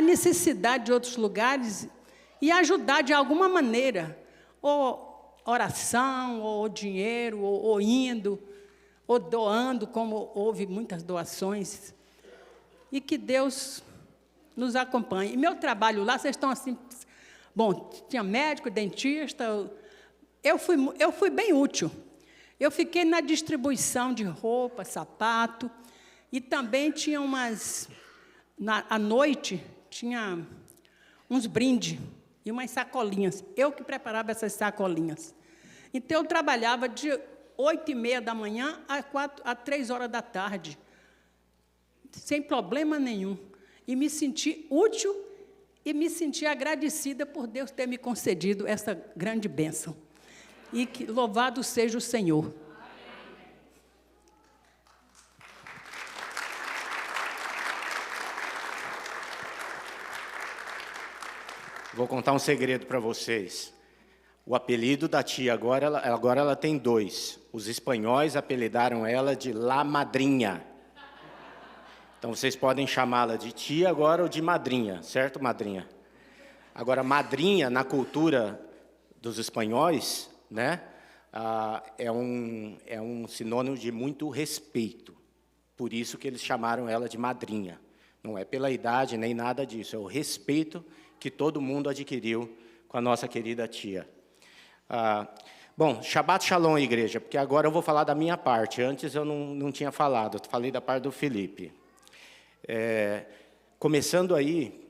K: necessidade de outros lugares e ajudar de alguma maneira, ou oração, ou dinheiro, ou indo, ou doando, como houve muitas doações. E que Deus nos acompanhe. E meu trabalho lá, vocês estão assim... Bom, tinha médico, dentista... Eu fui bem útil. Eu fiquei na distribuição de roupa, sapato, e também tinha à noite, tinha uns brindes e umas sacolinhas. Eu que preparava essas sacolinhas. Então, eu trabalhava de 8h30 da manhã a 3 horas da tarde, sem problema nenhum. E me senti útil e me senti agradecida por Deus ter me concedido essa grande bênção. E que louvado seja o Senhor.
C: Vou contar um segredo para vocês. O apelido da tia agora ela tem 2. Os espanhóis apelidaram ela de La Madrinha. Então, vocês podem chamá-la de tia agora ou de madrinha, certo, madrinha? Agora, madrinha, na cultura dos espanhóis, né, é um sinônimo de muito respeito. Por isso que eles chamaram ela de madrinha. Não é pela idade nem nada disso, é o respeito que todo mundo adquiriu com a nossa querida tia. Bom, Shabbat Shalom, igreja, porque agora eu vou falar da minha parte. Antes eu não tinha falado, eu falei da parte do Felipe. Começando aí,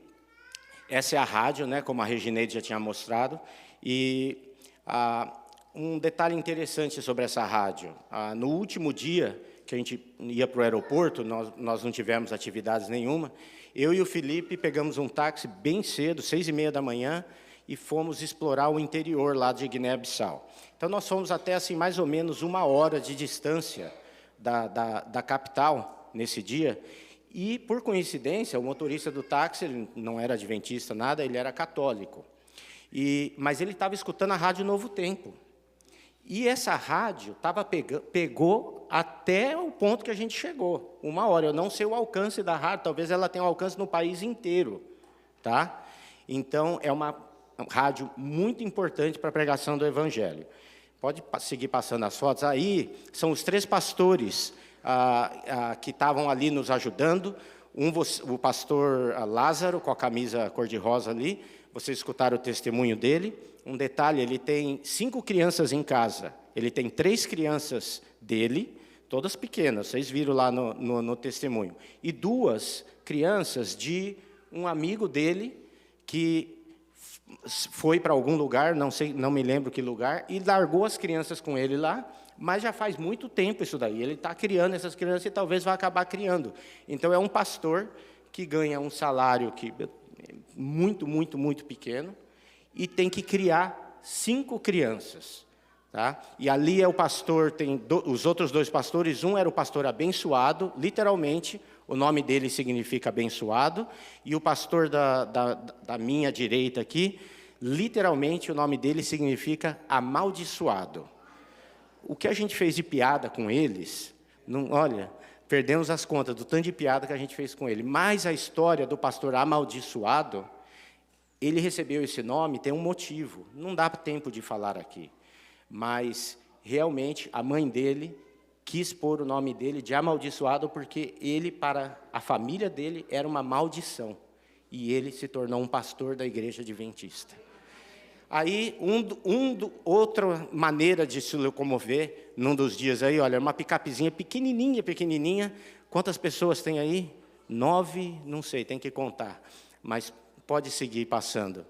C: essa é a rádio, né, como a Regineide já tinha mostrado, e um detalhe interessante sobre essa rádio. No último dia que a gente ia para o aeroporto, nós não tivemos atividades nenhuma, eu e o Felipe pegamos um táxi bem cedo, 6h30 da manhã, e fomos explorar o interior lá de Guiné-Bissau. Então, nós fomos até assim, mais ou menos 1 hora de distância da capital, nesse dia, e, por coincidência, o motorista do táxi, ele não era adventista, nada, ele era católico. Mas ele estava escutando a Rádio Novo Tempo. E essa rádio pegou até o ponto que a gente chegou, 1 hora. Eu não sei o alcance da rádio, talvez ela tenha um alcance no país inteiro. Tá? Então, é uma rádio muito importante para a pregação do Evangelho. Pode seguir passando as fotos. Aí são os 3 pastores que estavam ali nos ajudando. O pastor Lázaro, com a camisa cor-de-rosa ali. Vocês escutaram o testemunho dele. Um detalhe, ele tem 5 crianças em casa. Ele tem 3 crianças dele, todas pequenas, vocês viram lá no testemunho. E 2 crianças de um amigo dele que foi para algum lugar, não me lembro que lugar, e largou as crianças com ele lá, mas já faz muito tempo isso daí. Ele está criando essas crianças e talvez vai acabar criando. Então, é um pastor que ganha um salário muito, muito, muito pequeno, e tem que criar 5 crianças. Tá? E ali é o pastor, tem os outros 2 pastores, um era o pastor abençoado, literalmente, o nome dele significa abençoado, e o pastor da minha direita aqui, literalmente, o nome dele significa amaldiçoado. O que a gente fez de piada com eles, olha, perdemos as contas do tanto de piada que a gente fez com ele, mas a história do pastor amaldiçoado, ele recebeu esse nome, tem um motivo, não dá tempo de falar aqui, mas realmente a mãe dele quis pôr o nome dele de amaldiçoado porque ele, para a família dele, era uma maldição, e ele se tornou um pastor da igreja adventista. Aí, outra maneira de se locomover, num dos dias aí, olha, uma picapezinha pequenininha, pequenininha, quantas pessoas tem aí? 9, não sei, tem que contar, mas pode seguir passando.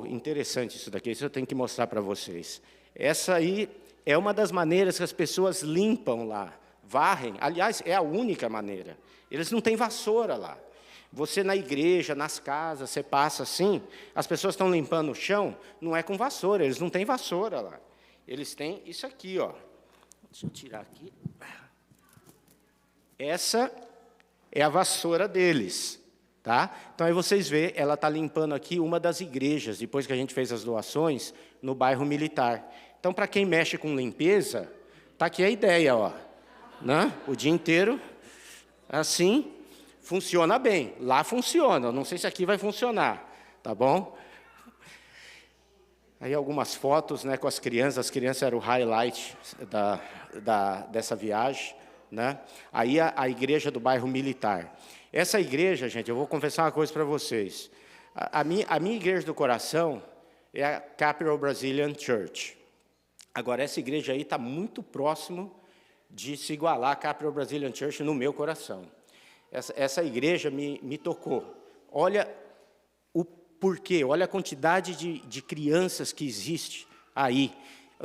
C: Interessante isso daqui, isso eu tenho que mostrar para vocês. Essa aí é uma das maneiras que as pessoas limpam lá, varrem. Aliás, é a única maneira. Eles não têm vassoura lá. Você na igreja, nas casas, você passa assim, as pessoas estão limpando o chão, não é com vassoura, eles não têm vassoura lá. Eles têm isso aqui, ó. Deixa eu tirar aqui. Essa é a vassoura deles. Tá? Então, aí vocês veem, ela está limpando aqui uma das igrejas, depois que a gente fez as doações, no bairro Militar. Então, para quem mexe com limpeza, está aqui a ideia, ó, né? O dia inteiro, assim, funciona bem. Lá funciona, não sei se aqui vai funcionar, tá bom? Aí algumas fotos, né, com as crianças eram o highlight dessa viagem, né? Aí a igreja do bairro Militar. Essa igreja, gente, eu vou confessar uma coisa para vocês. A minha igreja do coração é a Capital Brazilian Church. Agora, essa igreja aí está muito próximo de se igualar à Capital Brazilian Church no meu coração. Essa igreja me tocou. Olha o porquê, olha a quantidade de crianças que existe aí.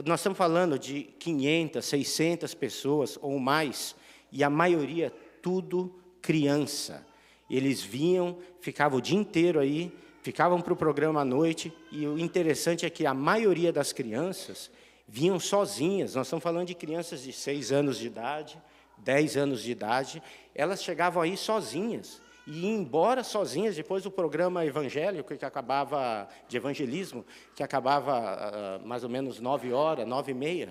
C: Nós estamos falando de 500, 600 pessoas ou mais, e a maioria, tudo criança. Eles vinham, ficavam o dia inteiro aí, ficavam para o programa à noite, e o interessante é que a maioria das crianças vinham sozinhas. Nós estamos falando de crianças de 6 anos de idade, 10 anos de idade, elas chegavam aí sozinhas, e ir embora sozinhas depois do programa evangélico, que acabava, de evangelismo, que acabava mais ou menos 9h, 9h30.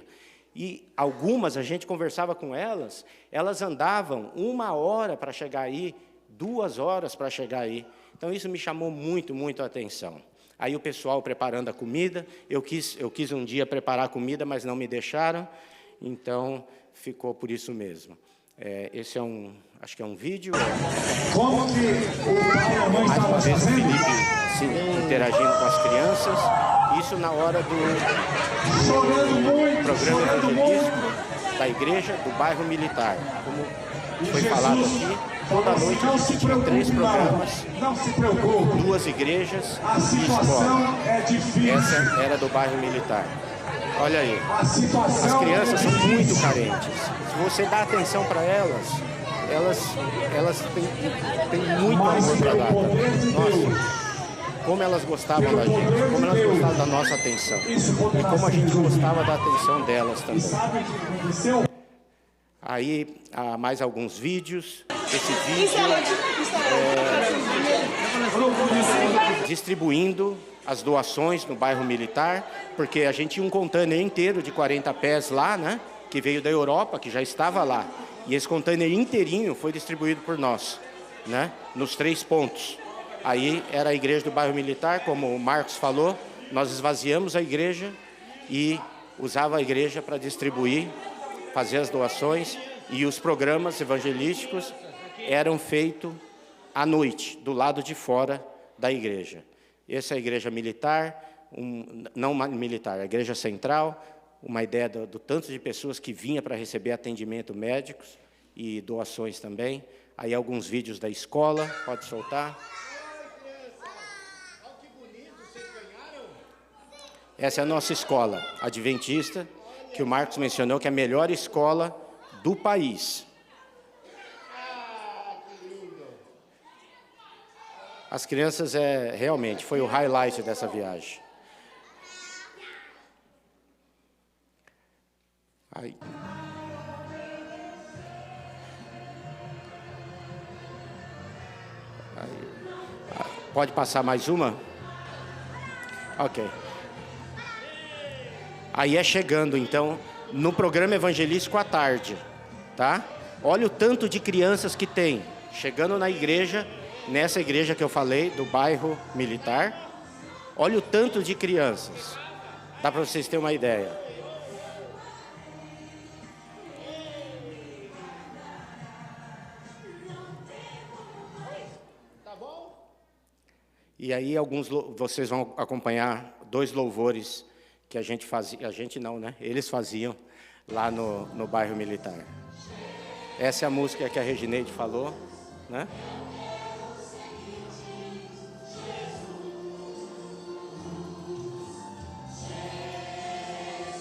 C: E algumas, a gente conversava com elas, elas andavam 1 hora para chegar aí, 2 horas para chegar aí. Então, isso me chamou muito, muito a atenção. Aí o pessoal preparando a comida, eu quis um dia preparar a comida, mas não me deixaram, então ficou por isso mesmo. Esse acho que é um vídeo.
H: Como que o pai e a mãe
C: Mais uma vez o
H: fazendo?
C: Felipe interagindo com as crianças, isso na hora do programa evangelístico da igreja do bairro Militar. Como foi falado aqui, toda noite a gente tinha 3 programas, 2 igrejas e escola. Essa era do bairro Militar. Olha aí, as crianças são muito carentes. Se você dá atenção para elas têm muito amor para dar também. Nossa, como elas gostavam da gente, como elas gostavam da nossa atenção. E como a gente gostava da atenção delas também. Aí, há mais alguns vídeos. Esse vídeo distribuindo as doações no bairro Militar, porque a gente tinha um container inteiro de 40 pés lá, né, que veio da Europa, que já estava lá. E esse container inteirinho foi distribuído por nós, né, nos 3 pontos. Aí era a igreja do bairro Militar, como o Marcos falou, nós esvaziamos a igreja e usava a igreja para distribuir, fazer as doações, e os programas evangelísticos eram feitos à noite, do lado de fora da igreja. Essa é a igreja militar, não militar, a igreja central, uma ideia do tanto de pessoas que vinha para receber atendimento médicos e doações também. Aí alguns vídeos da escola, pode soltar. Essa é a nossa escola adventista, que o Marcos mencionou que é a melhor escola do país. As crianças, realmente, foi o highlight dessa viagem. Aí. Pode passar mais uma? Ok. Aí chegando, então, no programa evangelístico à tarde, tá? Olha o tanto de crianças que tem, chegando na igreja, nessa igreja que eu falei, do bairro Militar. Olha o tanto de crianças. Dá para vocês terem uma ideia. E aí vocês vão acompanhar 2 louvores que a gente fazia, a gente não, né? Eles faziam lá no bairro Militar. Essa é a música que a Regineide falou, né?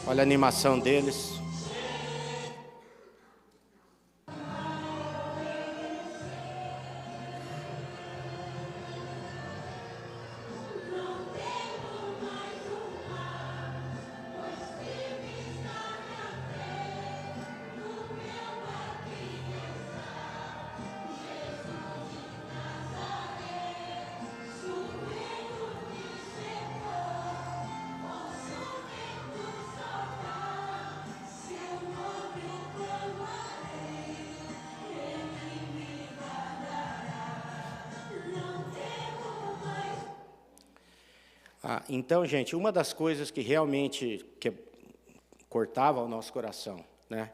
C: Olha a animação deles. Então, gente, uma das coisas que realmente cortava o nosso coração, né,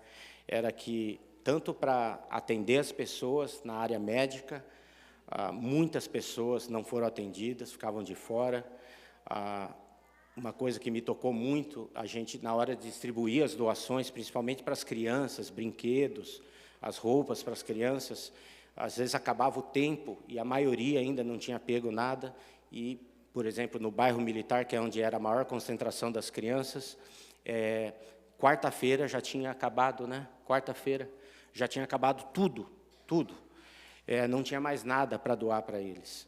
C: era que, tanto para atender as pessoas na área médica, muitas pessoas não foram atendidas, ficavam de fora. Uma coisa que me tocou muito, a gente, na hora de distribuir as doações, principalmente para as crianças, brinquedos, as roupas para as crianças, às vezes acabava o tempo e a maioria ainda não tinha pego nada. E, por exemplo, no bairro Militar, que é onde era a maior concentração das crianças, quarta-feira já tinha acabado, né? Quarta-feira já tinha acabado tudo. Não tinha mais nada para doar para eles.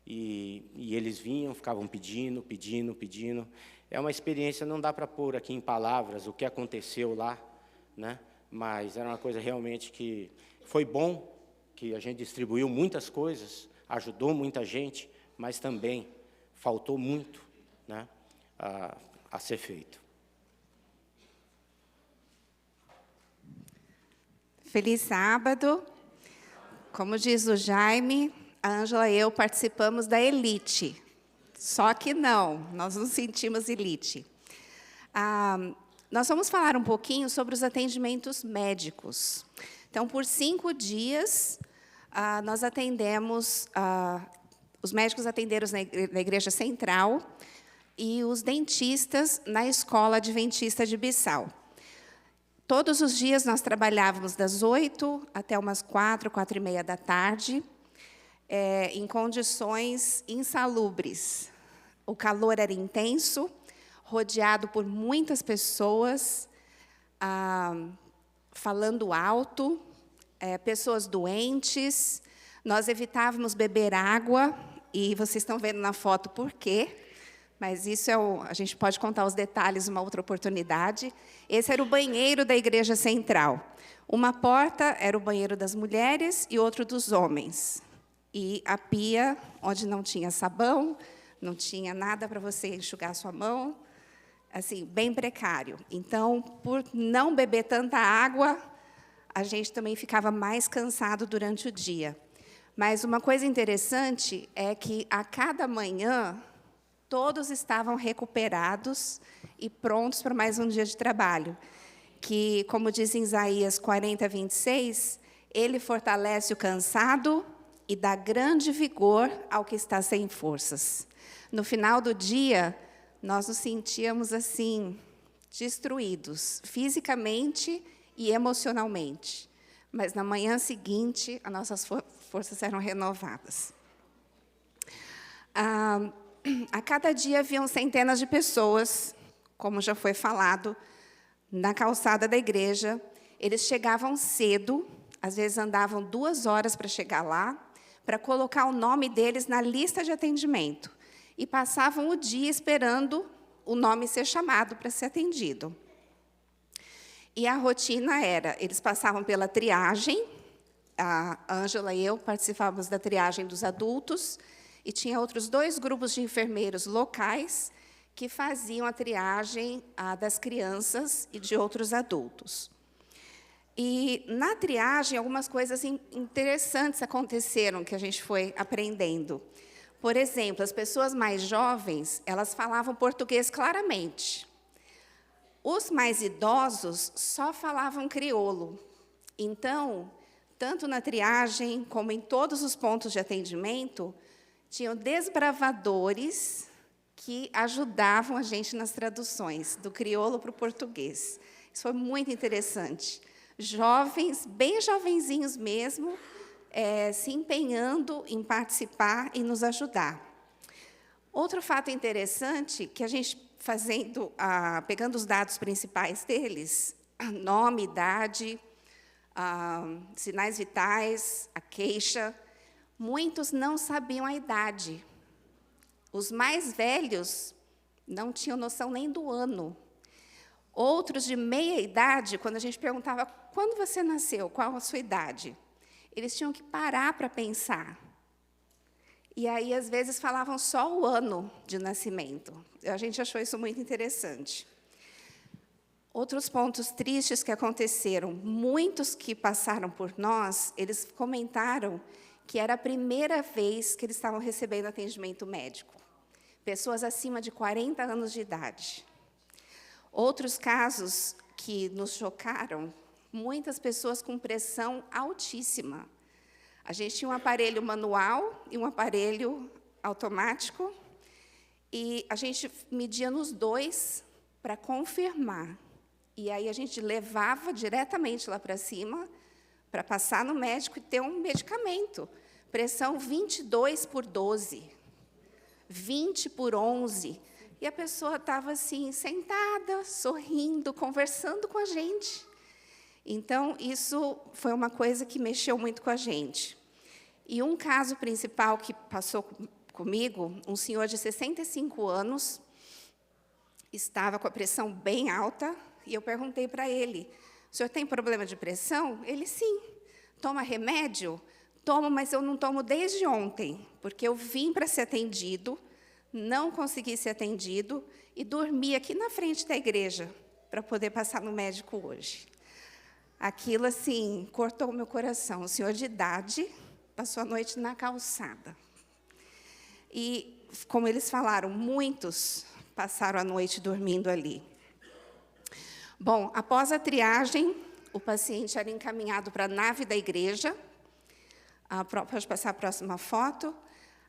C: E eles vinham, ficavam pedindo. É uma experiência, não dá para pôr aqui em palavras o que aconteceu lá, né? Mas era uma coisa realmente que foi bom, que a gente distribuiu muitas coisas, ajudou muita gente, mas também faltou muito, né, a ser feito.
L: Feliz sábado. Como diz o Jaime, a Ângela e eu participamos da elite. Só que não, nós não sentimos elite. Nós vamos falar um pouquinho sobre os atendimentos médicos. Então, por 5 dias, nós atendemos, os médicos atenderam na Igreja Central e os dentistas na Escola Adventista de Bissau. Todos os dias nós trabalhávamos das 8 até umas 4, 4:30 da tarde, em condições insalubres. O calor era intenso, rodeado por muitas pessoas, falando alto, pessoas doentes. Nós evitávamos beber água, e vocês estão vendo na foto por quê. Mas isso a gente pode contar os detalhes uma outra oportunidade. Esse era o banheiro da Igreja Central. Uma porta era o banheiro das mulheres e outro dos homens. E a pia, onde não tinha sabão, não tinha nada para você enxugar a sua mão, assim, bem precário. Então, por não beber tanta água, a gente também ficava mais cansado durante o dia. Mas uma coisa interessante é que, a cada manhã, todos estavam recuperados e prontos para mais um dia de trabalho. Que, como diz em Isaías 40:26, ele fortalece o cansado e dá grande vigor ao que está sem forças. No final do dia, nós nos sentíamos assim, destruídos, fisicamente e emocionalmente. Mas, na manhã seguinte, as nossas forças eram renovadas. A cada dia haviam centenas de pessoas, como já foi falado, na calçada da igreja. Eles chegavam cedo, às vezes andavam 2 horas para chegar lá, para colocar o nome deles na lista de atendimento. E passavam o dia esperando o nome ser chamado para ser atendido. E a rotina era, eles passavam pela triagem, a Ângela e eu participávamos da triagem dos adultos, e tinha outros 2 grupos de enfermeiros locais que faziam a triagem das crianças e de outros adultos. E, na triagem, algumas coisas interessantes aconteceram, que a gente foi aprendendo. Por exemplo, as pessoas mais jovens, elas falavam português claramente. Os mais idosos só falavam crioulo. Então, tanto na triagem como em todos os pontos de atendimento, tinham desbravadores que ajudavam a gente nas traduções, do crioulo para o português. Isso foi muito interessante. Jovens, bem jovenzinhos mesmo, se empenhando em participar e nos ajudar. Outro fato interessante, que a gente pegando os dados principais deles, nome, idade, sinais vitais, a queixa, muitos não sabiam a idade. Os mais velhos não tinham noção nem do ano. Outros de meia idade, quando a gente perguntava, quando você nasceu, qual a sua idade? Eles tinham que parar para pensar. E aí, às vezes, falavam só o ano de nascimento. A gente achou isso muito interessante. Outros pontos tristes que aconteceram, muitos que passaram por nós, eles comentaram que era a primeira vez que eles estavam recebendo atendimento médico. Pessoas acima de 40 anos de idade. Outros casos que nos chocaram, muitas pessoas com pressão altíssima. A gente tinha um aparelho manual e um aparelho automático, e a gente media nos 2 para confirmar. E aí a gente levava diretamente lá para cima, para passar no médico e ter um medicamento. Pressão 22/12, 20/11. E a pessoa estava assim, sentada, sorrindo, conversando com a gente. Então, isso foi uma coisa que mexeu muito com a gente. E um caso principal que passou comigo, um senhor de 65 anos, estava com a pressão bem alta, e eu perguntei para ele, o senhor tem problema de pressão? Ele, sim. Toma remédio? tomo, mas eu não tomo desde ontem, porque eu vim para ser atendido, não consegui ser atendido e dormi aqui na frente da igreja para poder passar no médico hoje. Aquilo, assim, cortou o meu coração. O senhor de idade passou a noite na calçada. E, como eles falaram, muitos passaram a noite dormindo ali. Bom, após a triagem, o paciente era encaminhado para a nave da igreja. Pode passar a próxima foto.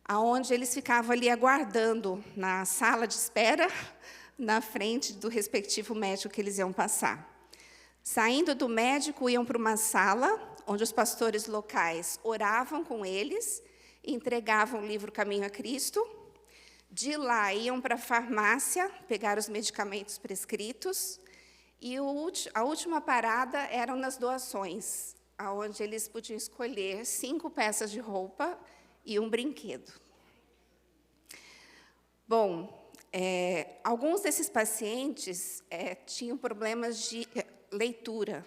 L: Onde eles ficavam ali aguardando na sala de espera, na frente do respectivo médico que eles iam passar. Saindo do médico, iam para uma sala, onde os pastores locais oravam com eles, entregavam o livro Caminho a Cristo. De lá, iam para a farmácia, pegar os medicamentos prescritos. E a última parada eram nas doações, onde eles podiam escolher 5 peças de roupa e um brinquedo. Bom, alguns desses pacientes tinham problemas de leitura.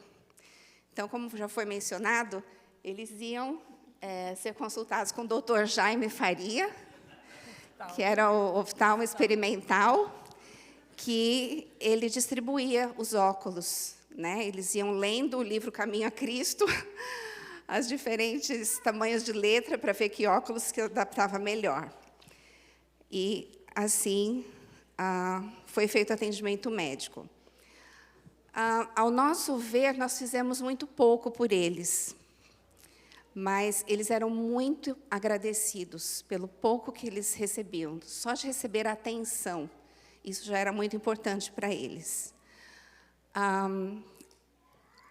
L: Então, como já foi mencionado, eles iam ser consultados com o Dr. Jaime Faria, que era o oftalmo experimental, que ele distribuía os óculos, né? Eles iam lendo o livro Caminho a Cristo, as diferentes tamanhos de letra, para ver que óculos que adaptava melhor. E, assim, foi feito atendimento médico. Ao nosso ver, nós fizemos muito pouco por eles, mas eles eram muito agradecidos pelo pouco que eles recebiam. Só de receber a atenção, isso já era muito importante para eles.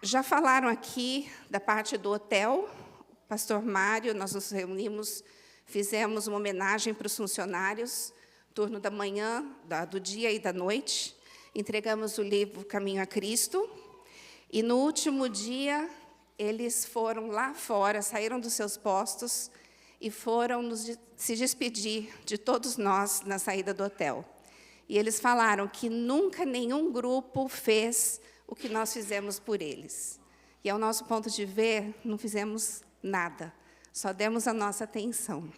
L: Já falaram aqui da parte do hotel. O pastor Mário, nós nos reunimos, fizemos uma homenagem para os funcionários, turno da manhã, do dia e da noite. Entregamos o livro Caminho a Cristo. E, no último dia, eles foram lá fora, saíram dos seus postos e foram se despedir de todos nós na saída do hotel. E eles falaram que nunca nenhum grupo fez o que nós fizemos por eles. E, ao nosso ponto de ver, não fizemos nada, só demos a nossa atenção.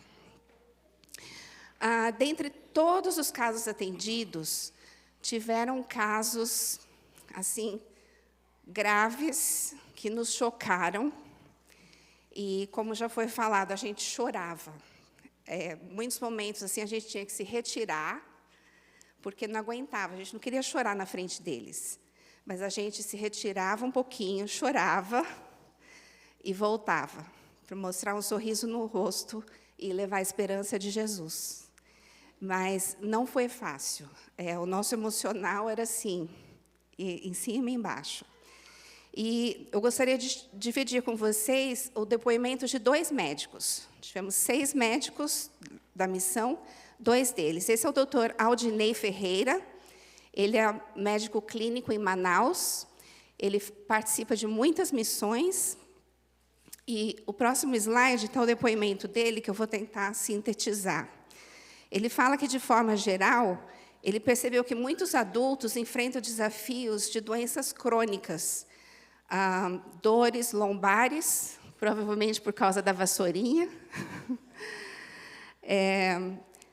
L: Dentre todos os casos atendidos, tiveram casos, assim, graves, que nos chocaram. E, como já foi falado, a gente chorava. Muitos momentos, assim, a gente tinha que se retirar, porque não aguentava, a gente não queria chorar na frente deles. Mas a gente se retirava um pouquinho, chorava e voltava, para mostrar um sorriso no rosto e levar a esperança de Jesus. Mas não foi fácil. O nosso emocional era assim, em cima e embaixo. E eu gostaria de dividir com vocês o depoimento de 2 médicos. Tivemos 6 médicos da missão, 2 deles. Esse é o Dr. Aldinei Ferreira. Ele é médico clínico em Manaus. Ele participa de muitas missões. E o próximo slide está o depoimento dele, que eu vou tentar sintetizar. Ele fala que, de forma geral, ele percebeu que muitos adultos enfrentam desafios de doenças crônicas, dores lombares, provavelmente por causa da vassourinha,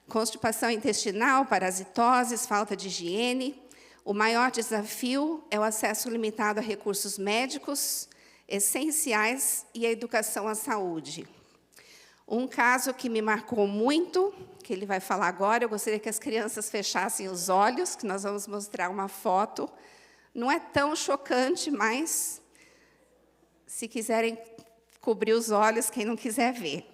L: constipação intestinal, parasitoses, falta de higiene. O maior desafio é o acesso limitado a recursos médicos essenciais e a educação à saúde. Um caso que me marcou muito, que ele vai falar agora, eu gostaria que as crianças fechassem os olhos, que nós vamos mostrar uma foto. Não é tão chocante, mas, se quiserem cobrir os olhos, quem não quiser ver.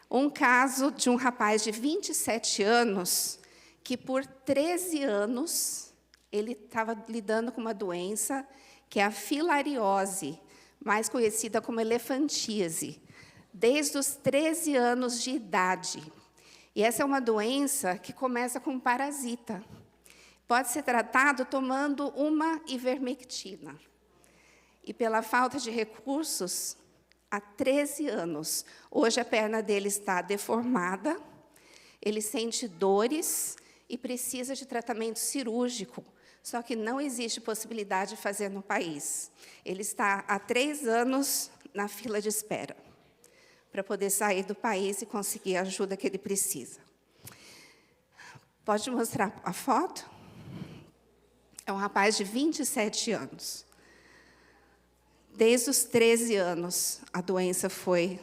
L: Um caso de um rapaz de 27 anos, que por 13 anos, ele estava lidando com uma doença, que é a filariose, mais conhecida como elefantíase, desde os 13 anos de idade. E essa é uma doença que começa com um parasita. Pode ser tratado tomando uma ivermectina. E, pela falta de recursos, há 13 anos, hoje a perna dele está deformada, ele sente dores e precisa de tratamento cirúrgico, só que não existe possibilidade de fazer no país. Ele está há 3 anos na fila de espera. para poder sair do país e conseguir a ajuda que ele precisa. Pode mostrar a foto? É um rapaz de 27 anos. Desde os 13 anos, a doença foi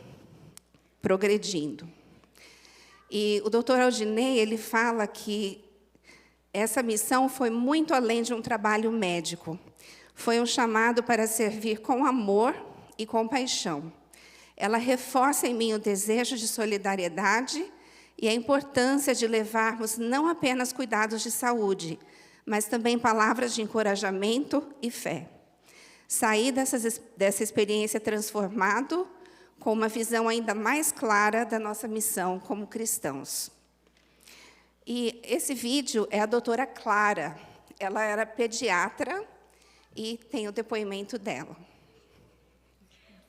L: progredindo. E o doutor Aldinei, ele fala que essa missão foi muito além de um trabalho médico. Foi um chamado para servir com amor e compaixão. Ela reforça em mim o desejo de solidariedade e a importância de levarmos não apenas cuidados de saúde, mas também palavras de encorajamento e fé. Saí dessa experiência transformado, com uma visão ainda mais clara da nossa missão como cristãos. E esse vídeo é a doutora Clara. Ela era pediatra e tem o depoimento dela.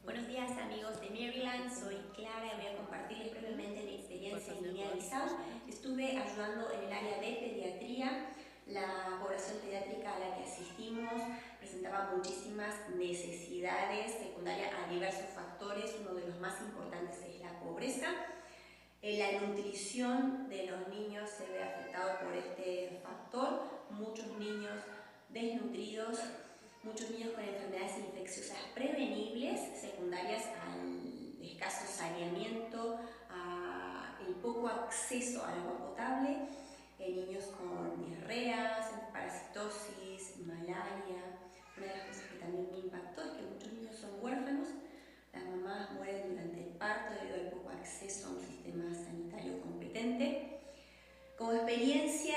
M: Buenos días, amigos de Maryland. Soy Clara y voy a compartirles brevemente mi experiencia en Guinea-Bissau. Estuve ayudando en el área de pediatría. La población pediátrica a la que asistimos presentaba muchísimas necesidades secundarias a diversos factores. Uno de los más importantes es la pobreza. La nutrición de los niños se ve afectado por este factor. Muchos niños desnutridos, muchos niños con enfermedades infecciosas prevenibles, secundarias al escaso saneamiento, al poco acceso al agua potable, niños con diarreas, parasitosis, malaria. Una de las cosas que también me impactó es que muchos niños son huérfanos, las mamás mueren durante el parto debido al poco acceso a un sistema sanitario competente. Como experiencia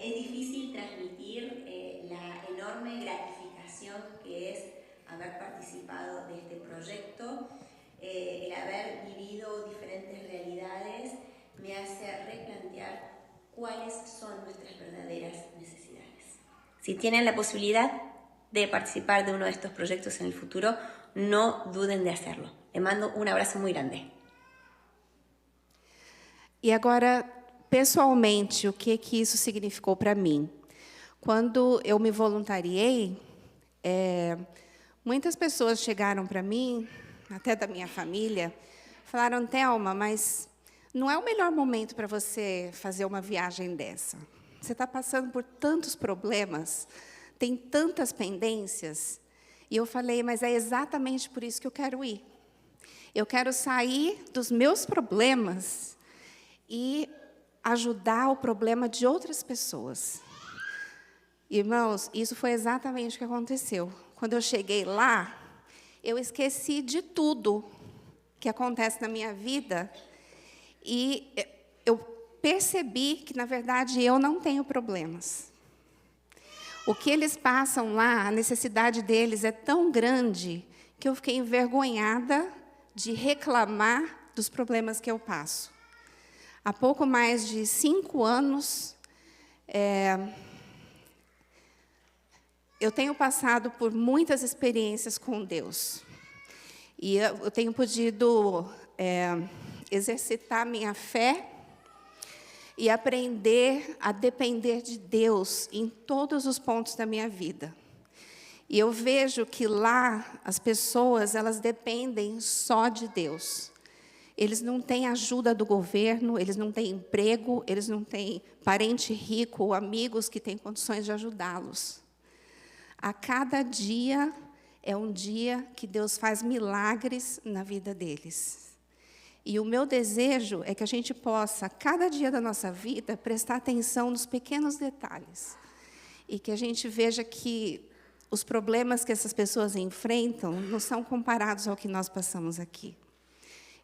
M: es difícil transmitir la enorme gratificación que es haber participado de este proyecto, el haber vivido diferentes realidades me hace replantear cuáles son nuestras verdaderas necesidades. Si tienen la posibilidad de participar de uno de estos proyectos en el futuro, no duden de hacerlo. Les mando um abraço muito grande.
L: E agora, pessoalmente, o que isso significou para mim? Quando eu me voluntariei, muitas pessoas chegaram para mim, até da minha família, falaram: Thelma, mas não é o melhor momento para você fazer uma viagem dessa. Você está passando por tantos problemas, tem tantas pendências. E eu falei: mas é exatamente por isso que eu quero ir. Eu quero sair dos meus problemas e ajudar o problema de outras pessoas. Irmãos, isso foi exatamente o que aconteceu. Quando eu cheguei lá, eu esqueci de tudo que acontece na minha vida e eu percebi que, na verdade, eu não tenho problemas. O que eles passam lá, a necessidade deles é tão grande que eu fiquei envergonhada de reclamar dos problemas que eu passo. Há pouco mais de 5 anos, eu tenho passado por muitas experiências com Deus. E eu tenho podido exercitar minha fé e aprender a depender de Deus em todos os pontos da minha vida. E eu vejo que lá as pessoas, elas dependem só de Deus. Eles não têm ajuda do governo, eles não têm emprego, eles não têm parente rico ou amigos que têm condições de ajudá-los. A cada dia é um dia que Deus faz milagres na vida deles. E o meu desejo é que a gente possa, cada dia da nossa vida, prestar atenção nos pequenos detalhes. E que a gente veja que os problemas que essas pessoas enfrentam não são comparados ao que nós passamos aqui.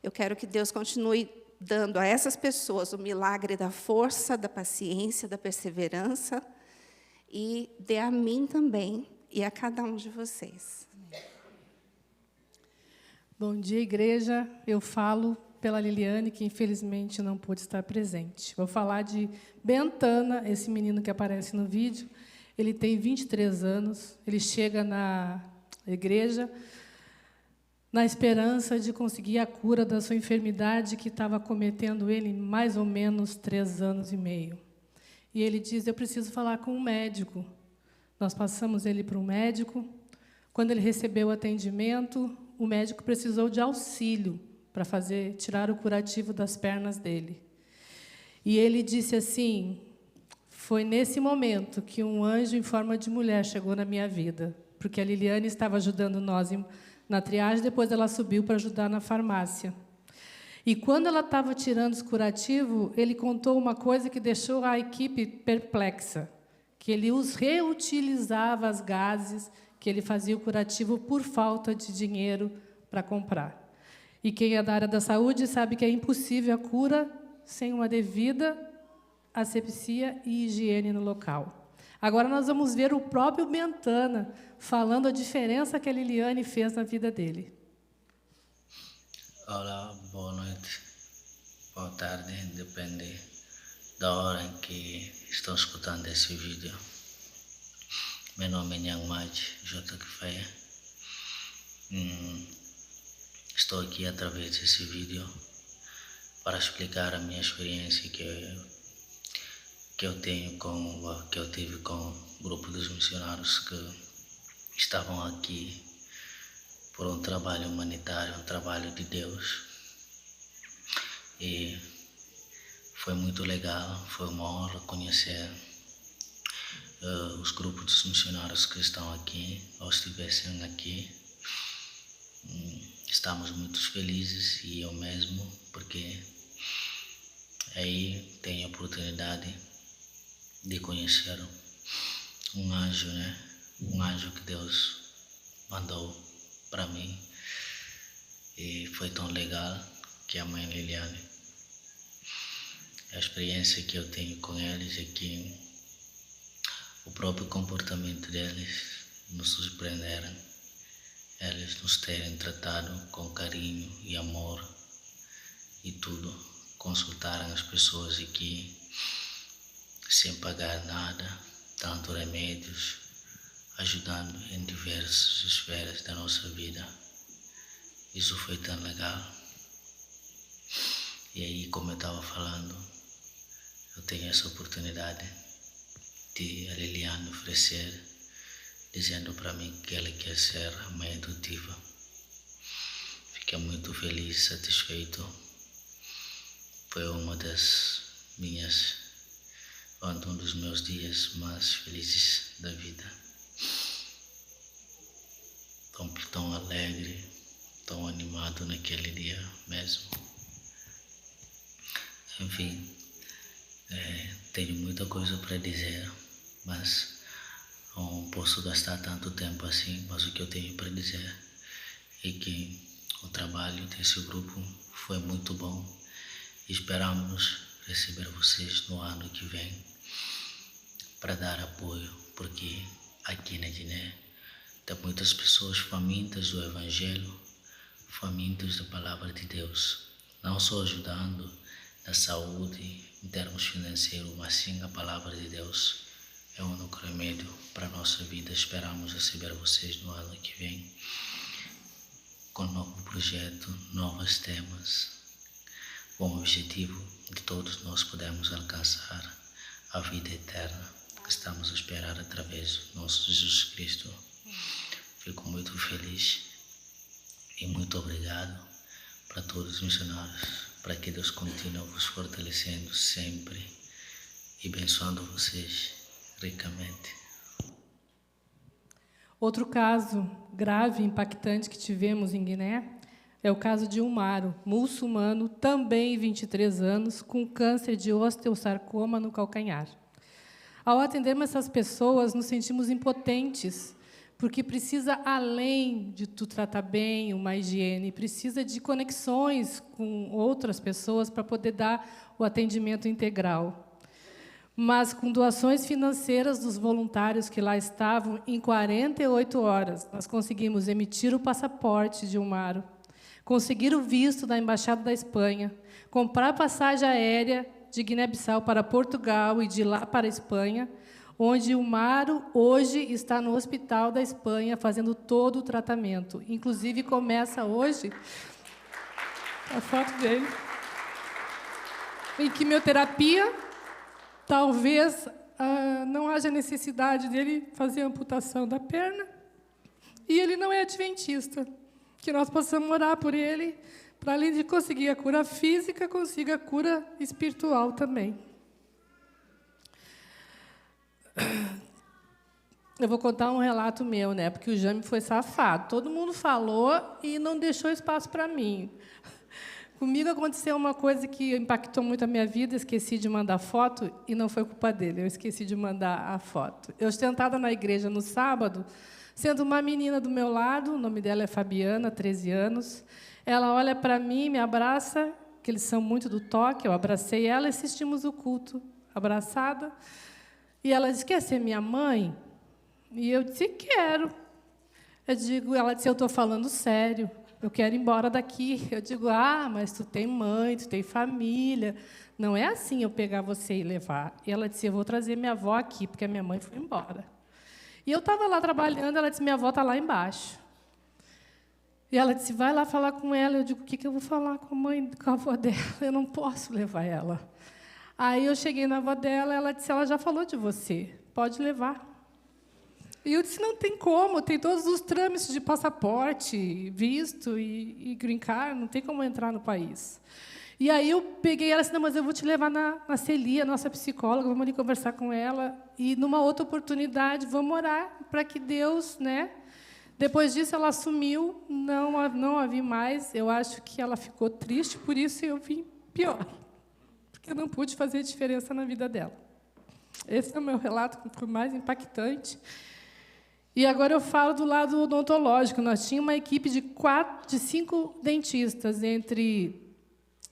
L: Eu quero que Deus continue dando a essas pessoas o milagre da força, da paciência, da perseverança, e dê a mim também e a cada um de vocês.
N: Bom dia, igreja. Eu falo pela Liliane, que infelizmente não pôde estar presente. Vou falar de Bentana, esse menino que aparece no vídeo. Ele tem 23 anos, ele chega na igreja na esperança de conseguir a cura da sua enfermidade que estava cometendo ele mais ou menos 3 anos e meio. E ele diz: eu preciso falar com um médico. Nós passamos ele para um médico. Quando ele recebeu o atendimento, o médico precisou de auxílio para tirar o curativo das pernas dele. E ele disse assim: foi nesse momento que um anjo em forma de mulher chegou na minha vida, porque a Liliane estava ajudando nós na triagem, depois ela subiu para ajudar na farmácia. E quando ela estava tirando os curativos, ele contou uma coisa que deixou a equipe perplexa, que ele reutilizava as gases, que ele fazia o curativo por falta de dinheiro para comprar. E quem é da área da saúde sabe que é impossível a cura sem uma devida asepsia e higiene no local. Agora nós vamos ver o próprio Bentana falando a diferença que a Liliane fez na vida dele.
O: Olá, boa noite, boa tarde, depende da hora em que estão escutando esse vídeo. Meu nome é Nhan Mach J. Kifeia. Estou aqui através desse vídeo para explicar a minha experiência que eu tive com o grupo dos missionários que estavam aqui por um trabalho humanitário, um trabalho de Deus. E foi muito legal, foi uma honra conhecer os grupos dos missionários que estão aqui, ou estivessem aqui. Estamos muito felizes, e eu mesmo, porque aí tenho a oportunidade de conhecer um anjo, né? Um anjo que Deus mandou para mim, e foi tão legal que a mãe Liliane. A experiência que eu tenho com eles é que o próprio comportamento deles nos surpreenderam, eles nos terem tratado com carinho e amor e tudo, consultaram as pessoas aqui sem pagar nada, dando remédios, ajudando em diversas esferas da nossa vida. Isso foi tão legal. E aí, como eu estava falando, eu tenho essa oportunidade de a Liliane oferecer, dizendo para mim que ela quer ser a mãe adotiva. Fiquei muito feliz, satisfeito. Foi um dos meus dias mais felizes da vida. Tão alegre, tão animado naquele dia mesmo. Enfim, tenho muita coisa para dizer, mas não posso gastar tanto tempo assim. Mas o que eu tenho para dizer é que o trabalho desse grupo foi muito bom. Esperamos receber vocês no ano que vem para dar apoio, porque aqui na Guiné tem muitas pessoas famintas do Evangelho, famintas da Palavra de Deus, não só ajudando na saúde, em termos financeiros, mas sim a Palavra de Deus é o único remédio para a nossa vida. Esperamos receber vocês no ano que vem com um novo projeto, novos temas, com o objetivo de todos nós podermos alcançar a vida eterna que estamos a esperar através do nosso Jesus Cristo. Fico muito feliz e muito obrigado para todos os missionários, para que Deus continue vos fortalecendo sempre e abençoando vocês ricamente.
N: Outro caso grave e impactante que tivemos em Guiné é o caso de um Maro, muçulmano, também 23 anos, com câncer de osteosarcoma no calcanhar. Ao atendermos essas pessoas, nos sentimos impotentes, porque precisa, além de tu tratar bem, uma higiene, precisa de conexões com outras pessoas para poder dar o atendimento integral. Mas, com doações financeiras dos voluntários que lá estavam, em 48 horas, nós conseguimos emitir o passaporte de um Maro, conseguir o visto da Embaixada da Espanha, comprar passagem aérea de Guiné-Bissau para Portugal e de lá para a Espanha, onde o Maro hoje está no hospital da Espanha fazendo todo o tratamento. Inclusive, começa hoje a foto dele em quimioterapia. Talvez não haja necessidade dele fazer a amputação da perna. E ele não é adventista. Que nós possamos orar por ele, para além de conseguir a cura física, consiga a cura espiritual também. Eu vou contar um relato meu, né? Porque o Jame foi safado. Todo mundo falou e não deixou espaço para mim. Comigo aconteceu uma coisa que impactou muito a minha vida, esqueci de mandar foto, e não foi culpa dele, eu esqueci de mandar a foto. Eu sentada na igreja no sábado, sendo uma menina do meu lado, o nome dela é Fabiana, 13 anos, ela olha para mim, me abraça, que eles são muito do toque, eu abracei ela e assistimos o culto, abraçada, e ela disse, quer ser minha mãe? E eu disse, quero. Ela disse, eu estou falando sério. Eu quero ir embora daqui. Eu digo, mas tu tem mãe, tu tem família. Não é assim eu pegar você e levar. E ela disse, eu vou trazer minha avó aqui, porque a minha mãe foi embora. E eu estava lá trabalhando, ela disse, minha avó está lá embaixo. E ela disse, vai lá falar com ela. Eu digo, o que eu vou falar com a avó dela? Eu não posso levar ela. Aí eu cheguei na avó dela, ela disse, ela já falou de você, pode levar. E eu disse, não tem como, tem todos os trâmites de passaporte, visto e green card, não tem como entrar no país. E aí eu peguei ela e disse, não, mas eu vou te levar na Celia, nossa psicóloga, vamos ali conversar com ela, e, numa outra oportunidade, vamos orar para que Deus... né? Depois disso, ela sumiu, não a vi mais, eu acho que ela ficou triste, por isso eu vim pior, porque eu não pude fazer diferença na vida dela. Esse é o meu relato que foi mais impactante. E agora eu falo do lado odontológico. Nós tínhamos uma equipe de 5 dentistas, entre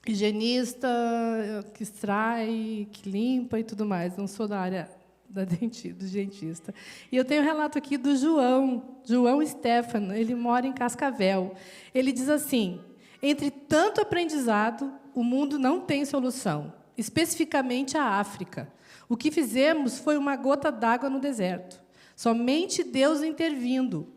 N: higienista, que extrai, que limpa e tudo mais. Não sou da área do dentista. E eu tenho um relato aqui do João Stefano. Ele mora em Cascavel. Ele diz assim, entre tanto aprendizado, o mundo não tem solução, especificamente a África. O que fizemos foi uma gota d'água no deserto. Somente Deus intervindo.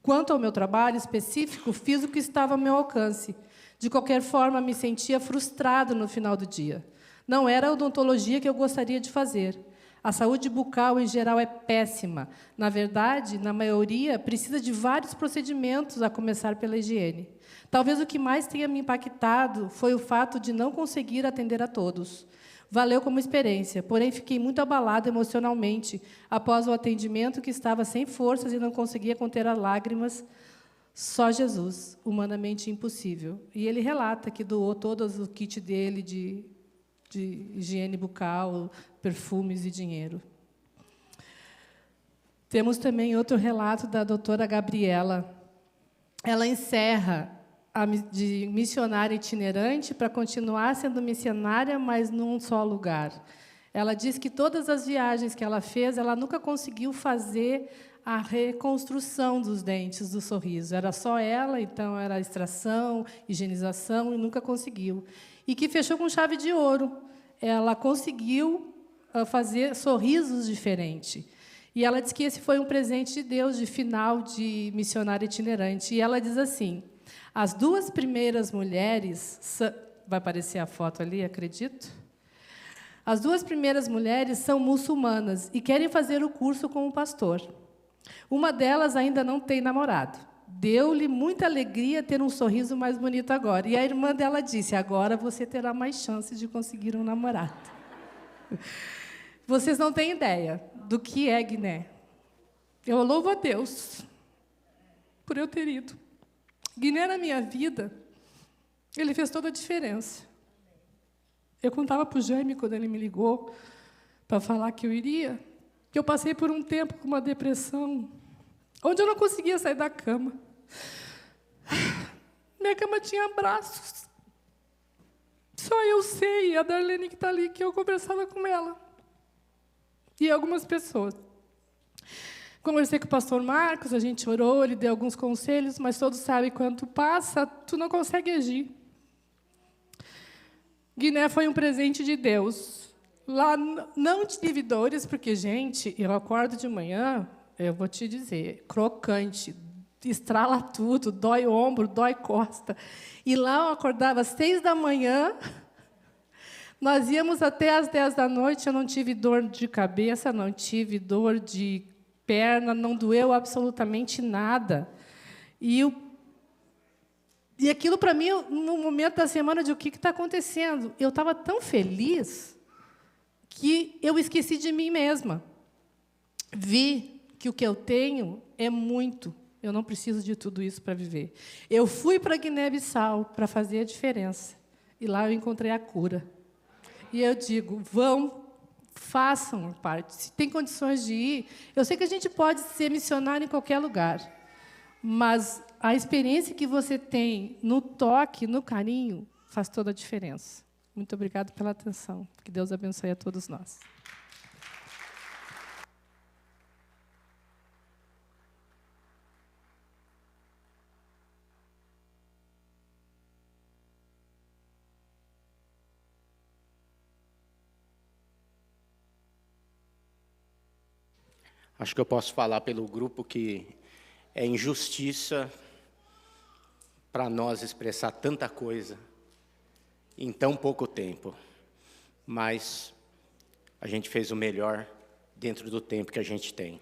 N: Quanto ao meu trabalho específico, fiz o que estava ao meu alcance. De qualquer forma, me sentia frustrado no final do dia. Não era a odontologia que eu gostaria de fazer. A saúde bucal, em geral, é péssima. Na verdade, na maioria, precisa de vários procedimentos, a começar pela higiene. Talvez o que mais tenha me impactado foi o fato de não conseguir atender a todos. Valeu como experiência, porém fiquei muito abalada emocionalmente após o atendimento, que estava sem forças e não conseguia conter as lágrimas. Só Jesus, humanamente impossível. E ele relata que doou todo o kit dele de higiene bucal, perfumes e dinheiro. Temos também outro relato da doutora Gabriela. Ela encerra de missionária itinerante para continuar sendo missionária, mas num só lugar. Ela diz que todas as viagens que ela fez, ela nunca conseguiu fazer a reconstrução dos dentes, do sorriso. Era só ela, então era extração, higienização, e nunca conseguiu. E que fechou com chave de ouro. Ela conseguiu fazer sorrisos diferentes. E ela diz que esse foi um presente de Deus, de final de missionária itinerante. E ela diz assim, as 2 primeiras mulheres... Vai aparecer a foto ali, acredito? As 2 primeiras mulheres são muçulmanas e querem fazer o curso com o pastor. Uma delas ainda não tem namorado. Deu-lhe muita alegria ter um sorriso mais bonito agora. E a irmã dela disse, agora você terá mais chance de conseguir um namorado. Vocês não têm ideia do que é Guiné. Eu louvo a Deus por eu ter ido. Guiné, na minha vida, ele fez toda a diferença. Eu contava para o Jaime, quando ele me ligou, para falar que eu iria, que eu passei por um tempo com uma depressão, onde eu não conseguia sair da cama. Minha cama tinha braços. Só eu sei, a Darlene que está ali, que eu conversava com ela. E algumas pessoas. Conversei com o pastor Marcos, a gente orou, ele deu alguns conselhos, mas todos sabem, quando tu passa, tu não consegue agir. Guiné foi um presente de Deus. Lá não tive dores, porque, gente, eu acordo de manhã, eu vou te dizer, crocante, estrala tudo, dói ombro, dói costa. E lá eu acordava às 6 da manhã, nós íamos até às 10 da noite, eu não tive dor de cabeça, não tive dor de perna, não doeu absolutamente nada. E E aquilo, para mim, no momento da semana, de o que está acontecendo? Eu estava tão feliz que eu esqueci de mim mesma. Vi que o que eu tenho é muito. Eu não preciso de tudo isso para viver. Eu fui para Guiné-Bissau para fazer a diferença. E lá eu encontrei a cura. E eu digo, façam parte. Se tem condições de ir, eu sei que a gente pode ser missionário em qualquer lugar, mas a experiência que você tem no toque, no carinho, faz toda a diferença. Muito obrigada pela atenção. Que Deus abençoe a todos nós.
C: Acho que eu posso falar pelo grupo que é injustiça para nós expressar tanta coisa em tão pouco tempo. Mas a gente fez o melhor dentro do tempo que a gente tem.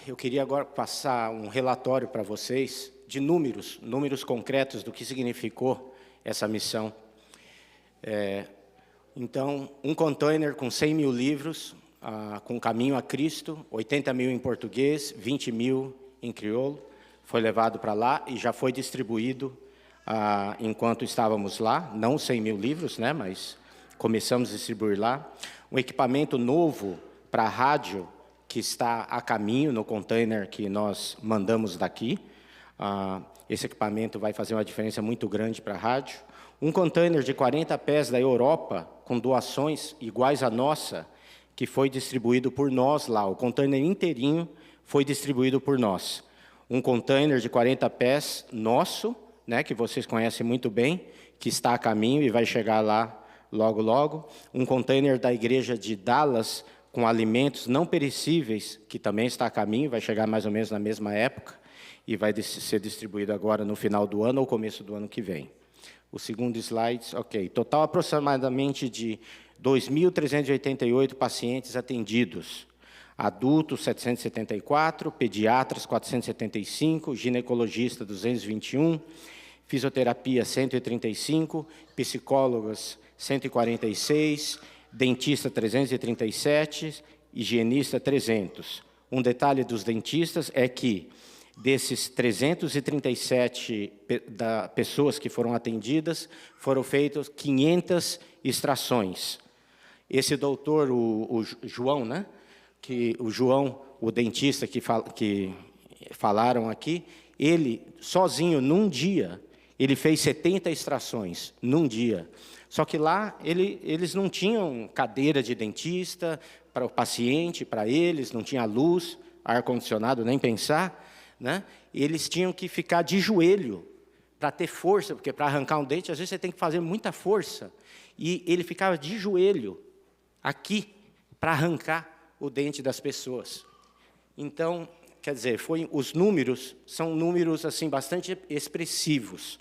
C: Eu queria agora passar um relatório para vocês de números concretos do que significou essa missão. Então, um container com 100 mil livros, com Caminho a Cristo, 80 mil em português, 20 mil em crioulo, foi levado para lá e já foi distribuído enquanto estávamos lá, não 100 mil livros, né, mas começamos a distribuir lá. Um equipamento novo para rádio, que está a caminho no container que nós mandamos daqui. Esse equipamento vai fazer uma diferença muito grande para a rádio. Um container de 40 pés da Europa, com doações iguais à nossa, que foi distribuído por nós lá. O container inteirinho foi distribuído por nós. Um container de 40 pés nosso, né, que vocês conhecem muito bem, que está a caminho e vai chegar lá logo, logo. Um container da igreja de Dallas, com alimentos não perecíveis, que também está a caminho, vai chegar mais ou menos na mesma época, e vai ser distribuído agora no final do ano ou começo do ano que vem. O segundo slide, ok. Total aproximadamente de 2.388 pacientes atendidos. Adultos, 774, pediatras, 475, ginecologista, 221, fisioterapia, 135, psicólogas, 146, dentista, 337, higienista, 300. Um detalhe dos dentistas é que, desses 337 pessoas que foram atendidas, foram feitas 500 extrações. Esse doutor, o João, né? O João, o dentista que falaram aqui, ele, sozinho, num dia, ele fez 70 extrações, num dia. Só que lá, eles não tinham cadeira de dentista para o paciente, para eles, não tinha luz, ar-condicionado, nem pensar, né? Eles tinham que ficar de joelho para ter força, porque para arrancar um dente, às vezes você tem que fazer muita força. E ele ficava de joelho, aqui, para arrancar o dente das pessoas. Então, quer dizer, os números são números assim, bastante expressivos,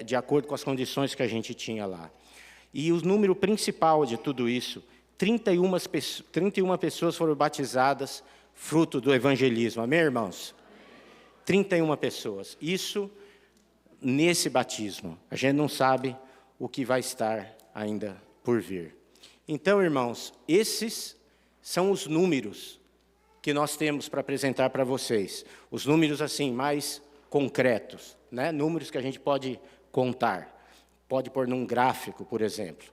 C: de acordo com as condições que a gente tinha lá. E o número principal de tudo isso, 31 pessoas foram batizadas, fruto do evangelismo. Amém, irmãos? 31 pessoas. Isso nesse batismo. A gente não sabe o que vai estar ainda por vir. Então, irmãos, esses são os números que nós temos para apresentar para vocês. Os números, assim, mais concretos, né? Números que a gente pode contar. Pode pôr num gráfico, por exemplo.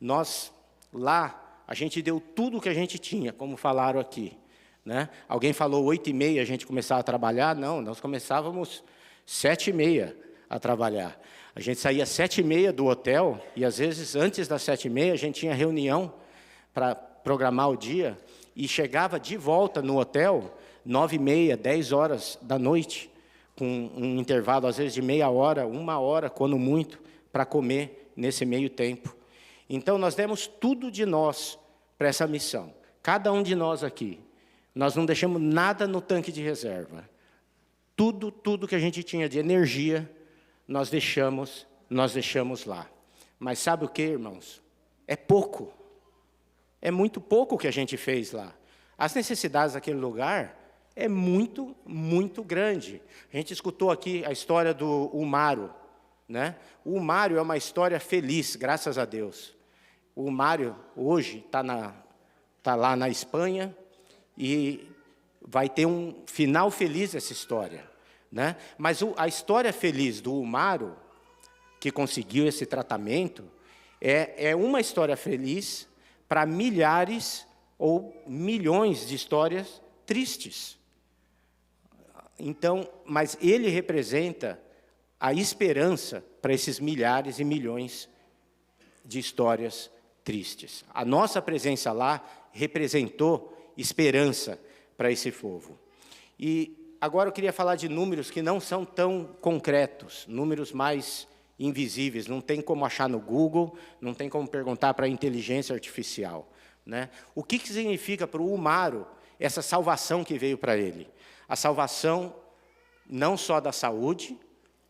C: Nós, lá, a gente deu tudo o que a gente tinha, como falaram aqui, né? Alguém falou 8h30 a gente começava a trabalhar. Não, nós começávamos 7h30 a trabalhar. A gente saía 7h30 do hotel, e às vezes, antes das 7h30, a gente tinha reunião para programar o dia, e chegava de volta no hotel, 9h30, 10 horas da noite, com um intervalo, às vezes, de meia hora, 1 hora, quando muito, para comer nesse meio tempo. Então, nós demos tudo de nós para essa missão. Cada um de nós aqui. Nós não deixamos nada no tanque de reserva. Tudo que a gente tinha de energia, nós deixamos lá. Mas sabe o que, irmãos? É pouco. É muito pouco o que a gente fez lá. As necessidades daquele lugar é muito, muito grande. A gente escutou aqui a história do Mário, né? O Mário é uma história feliz, graças a Deus. O Mário, hoje, está lá na Espanha e vai ter um final feliz essa história, né? Mas a história feliz do Mário, que conseguiu esse tratamento, é uma história feliz para milhares ou milhões de histórias tristes. Então, mas ele representa a esperança para esses milhares e milhões de histórias tristes. A nossa presença lá representou esperança para esse povo. E agora eu queria falar de números que não são tão concretos, números mais invisíveis, não tem como achar no Google, não tem como perguntar para a inteligência artificial, né? O que significa para o Mário essa salvação que veio para ele? A salvação não só da saúde,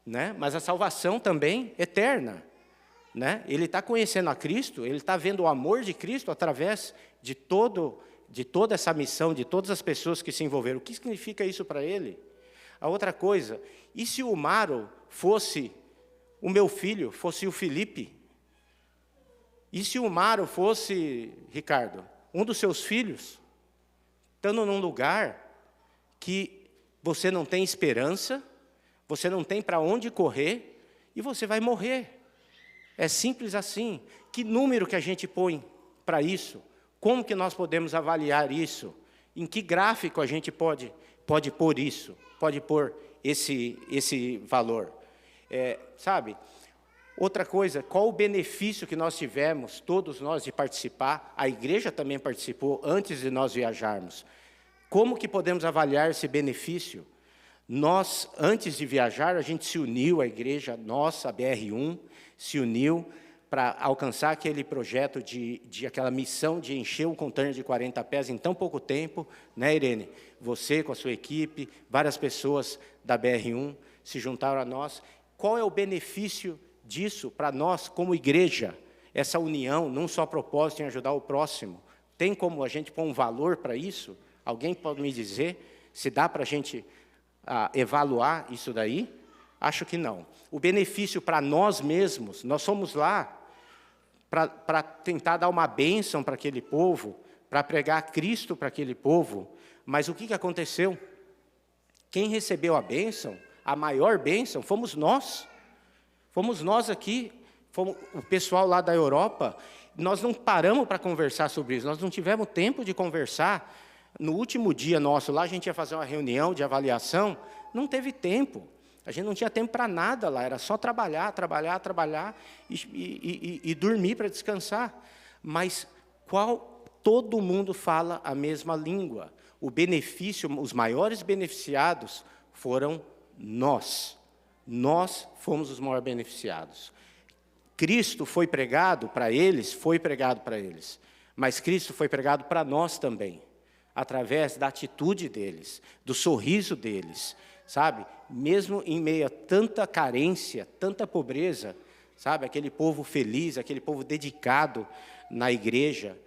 C: né, mas a salvação também eterna, né? Ele está conhecendo a Cristo, ele está vendo o amor de Cristo através de toda essa missão, de todas as pessoas que se envolveram. O que significa isso para ele? A outra coisa, e se o Mário fosse o meu filho, fosse o Felipe? E se o Mário fosse, Ricardo, um dos seus filhos, estando num lugar que você não tem esperança, você não tem para onde correr, e você vai morrer. É simples assim. Que número que a gente põe para isso? Como que nós podemos avaliar isso? Em que gráfico a gente pode pôr isso? Pode pôr esse valor? Sabe? Outra coisa, qual o benefício que nós tivemos, todos nós, de participar? A igreja também participou antes de nós viajarmos. Como que podemos avaliar esse benefício? Nós, antes de viajar, a gente se uniu, a igreja nossa, a BR1, se uniu para alcançar aquele projeto aquela missão de encher o container de 40 pés em tão pouco tempo, né, Irene? Você com a sua equipe, várias pessoas da BR1 se juntaram a nós. Qual é o benefício disso para nós, como igreja? Essa união, não só propósito em ajudar o próximo. Tem como a gente pôr um valor para isso? Alguém pode me dizer se dá para a gente evaluar isso daí? Acho que não. O benefício para nós mesmos, nós somos lá para tentar dar uma bênção para aquele povo, para pregar Cristo para aquele povo, mas o que aconteceu? Quem recebeu a bênção, a maior bênção, fomos nós. Fomos nós aqui, fomos o pessoal lá da Europa. Nós não paramos para conversar sobre isso, nós não tivemos tempo de conversar. No último dia nosso lá, a gente ia fazer uma reunião de avaliação, não teve tempo. A gente não tinha tempo para nada lá, era só trabalhar e dormir para descansar. Mas todo mundo fala a mesma língua. O benefício, os maiores beneficiados foram nós. Nós fomos os maiores beneficiados. Cristo foi pregado para eles, mas Cristo foi pregado para nós também, através da atitude deles, do sorriso deles, sabe? Mesmo em meio a tanta carência, tanta pobreza, sabe? Aquele povo feliz, aquele povo dedicado na igreja,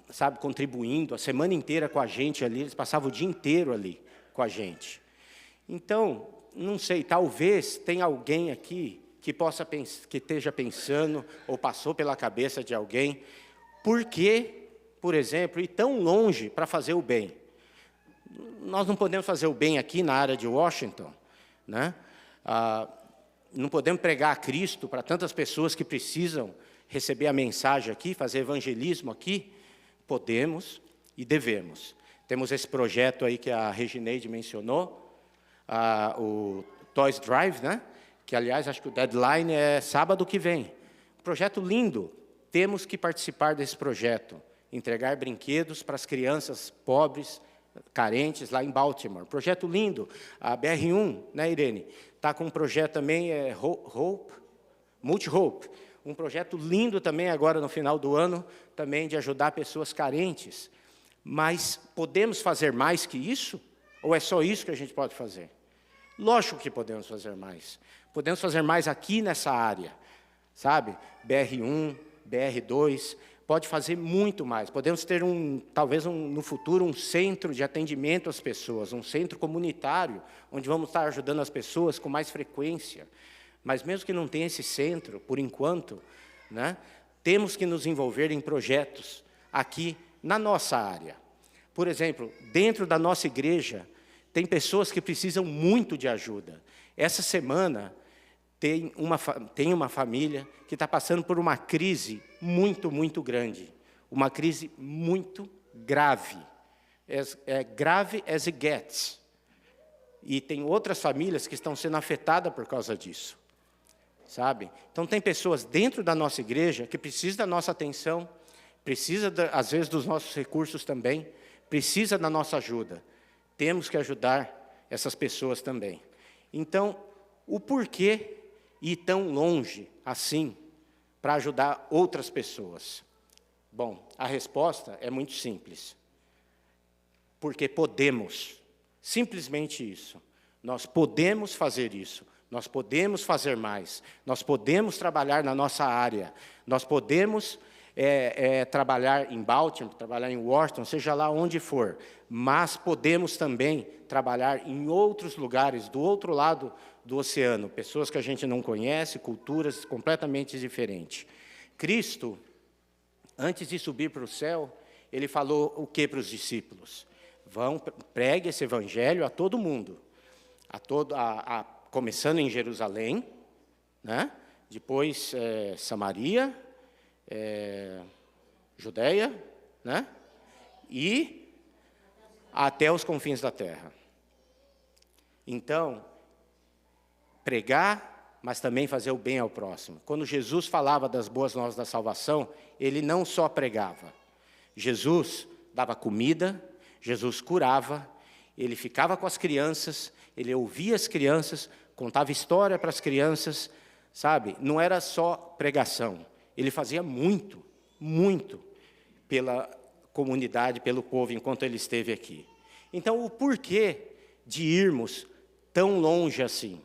C: sabe? Contribuindo a semana inteira com a gente ali, eles passavam o dia inteiro ali com a gente. Então, não sei, talvez tenha alguém aqui que esteja pensando, ou passou pela cabeça de alguém, por que, por exemplo, ir tão longe para fazer o bem? Nós não podemos fazer o bem aqui na área de Washington, né? Não podemos pregar a Cristo para tantas pessoas que precisam receber a mensagem aqui, fazer evangelismo aqui? Podemos e devemos. Temos esse projeto aí que a Regineide mencionou, o Toys Drive, né? Que, aliás, acho que o deadline é sábado que vem. Projeto lindo. Temos que participar desse projeto. Entregar brinquedos para as crianças pobres, carentes, lá em Baltimore. Projeto lindo. A BR1, né, Irene? Está com um projeto também, Multi-Hope. Um projeto lindo também, agora no final do ano, também de ajudar pessoas carentes. Mas podemos fazer mais que isso? Ou é só isso que a gente pode fazer? Lógico que podemos fazer mais. Podemos fazer mais aqui nessa área, sabe? BR1, BR2, pode fazer muito mais. Podemos ter, talvez, no futuro, um centro de atendimento às pessoas, um centro comunitário, onde vamos estar ajudando as pessoas com mais frequência. Mas, mesmo que não tenha esse centro, por enquanto, né, temos que nos envolver em projetos aqui na nossa área. Por exemplo, dentro da nossa igreja, tem pessoas que precisam muito de ajuda. Essa semana, tem uma família que está passando por uma crise muito, muito grande. Uma crise muito grave. Grave as it gets. E tem outras famílias que estão sendo afetadas por causa disso. Sabe? Então, tem pessoas dentro da nossa igreja que precisam da nossa atenção, precisa, às vezes, dos nossos recursos também, precisa da nossa ajuda. Temos que ajudar essas pessoas também. Então, o porquê ir tão longe assim para ajudar outras pessoas? Bom, a resposta é muito simples. Porque podemos. Simplesmente isso. Nós podemos fazer isso. Nós podemos fazer mais. Nós podemos trabalhar na nossa área. Nós podemos trabalhar em Baltimore, trabalhar em Washington, seja lá onde for. Mas podemos também trabalhar em outros lugares, do outro lado do oceano. Pessoas que a gente não conhece, culturas completamente diferentes. Cristo, antes de subir para o céu, ele falou o que para os discípulos? Pregue esse evangelho a todo mundo. Começando em Jerusalém, né? Depois Samaria, Judeia, né? E até os confins da terra. Então, pregar, mas também fazer o bem ao próximo. Quando Jesus falava das boas novas da salvação, ele não só pregava. Jesus dava comida, Jesus curava, ele ficava com as crianças, ele ouvia as crianças, contava história para as crianças, sabe? Não era só pregação. Ele fazia muito, muito pela comunidade, pelo povo, enquanto ele esteve aqui. Então, o porquê de irmos tão longe assim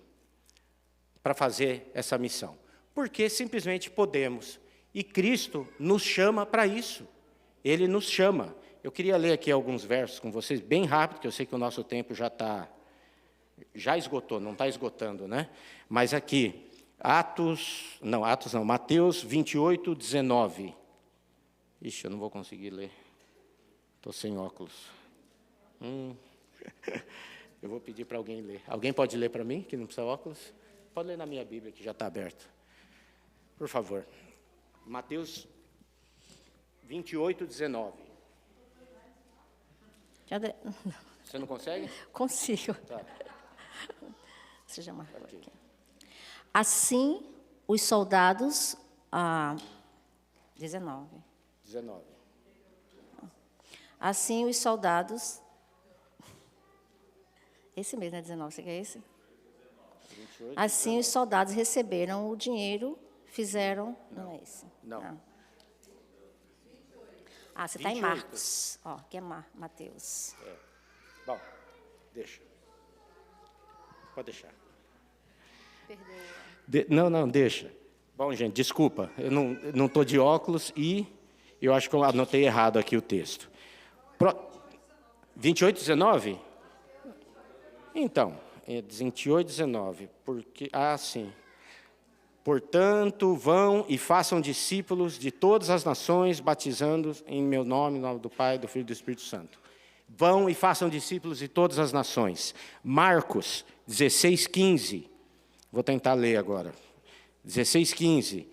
C: para fazer essa missão? Porque simplesmente podemos. E Cristo nos chama para isso. Ele nos chama. Eu queria ler aqui alguns versos com vocês, bem rápido, porque eu sei que o nosso tempo já esgotou, não está esgotando, né? Mas aqui, Mateus 28, 19. Ixi, eu não vou conseguir ler. Estou sem óculos. Eu vou pedir para alguém ler. Alguém pode ler para mim, que não precisa óculos? Pode ler na minha Bíblia, que já está aberta. Por favor. Mateus 28, 19. Você não consegue?
G: Consigo.
C: Tá.
G: Seja marcado aqui. Assim, os soldados... 19. Assim, os soldados... Esse mesmo, né? 19, você quer esse? 28, assim, 19. Os soldados receberam o dinheiro, fizeram... Não é esse. Não. Você está em Marcos. Aqui é Mateus.
C: Bom, deixa. Pode deixar.
G: Perdoa.
C: Não, deixa. Bom, gente, desculpa. Eu não estou de óculos e eu acho que eu anotei errado aqui o texto. 28, 19? Então, 28, 19. Porque, sim. Portanto, vão e façam discípulos de todas as nações, batizando-os em meu nome, em nome do Pai, do Filho e do Espírito Santo. Vão e façam discípulos de todas as nações. Marcos 16, 15. Vou tentar ler agora. 16, 15.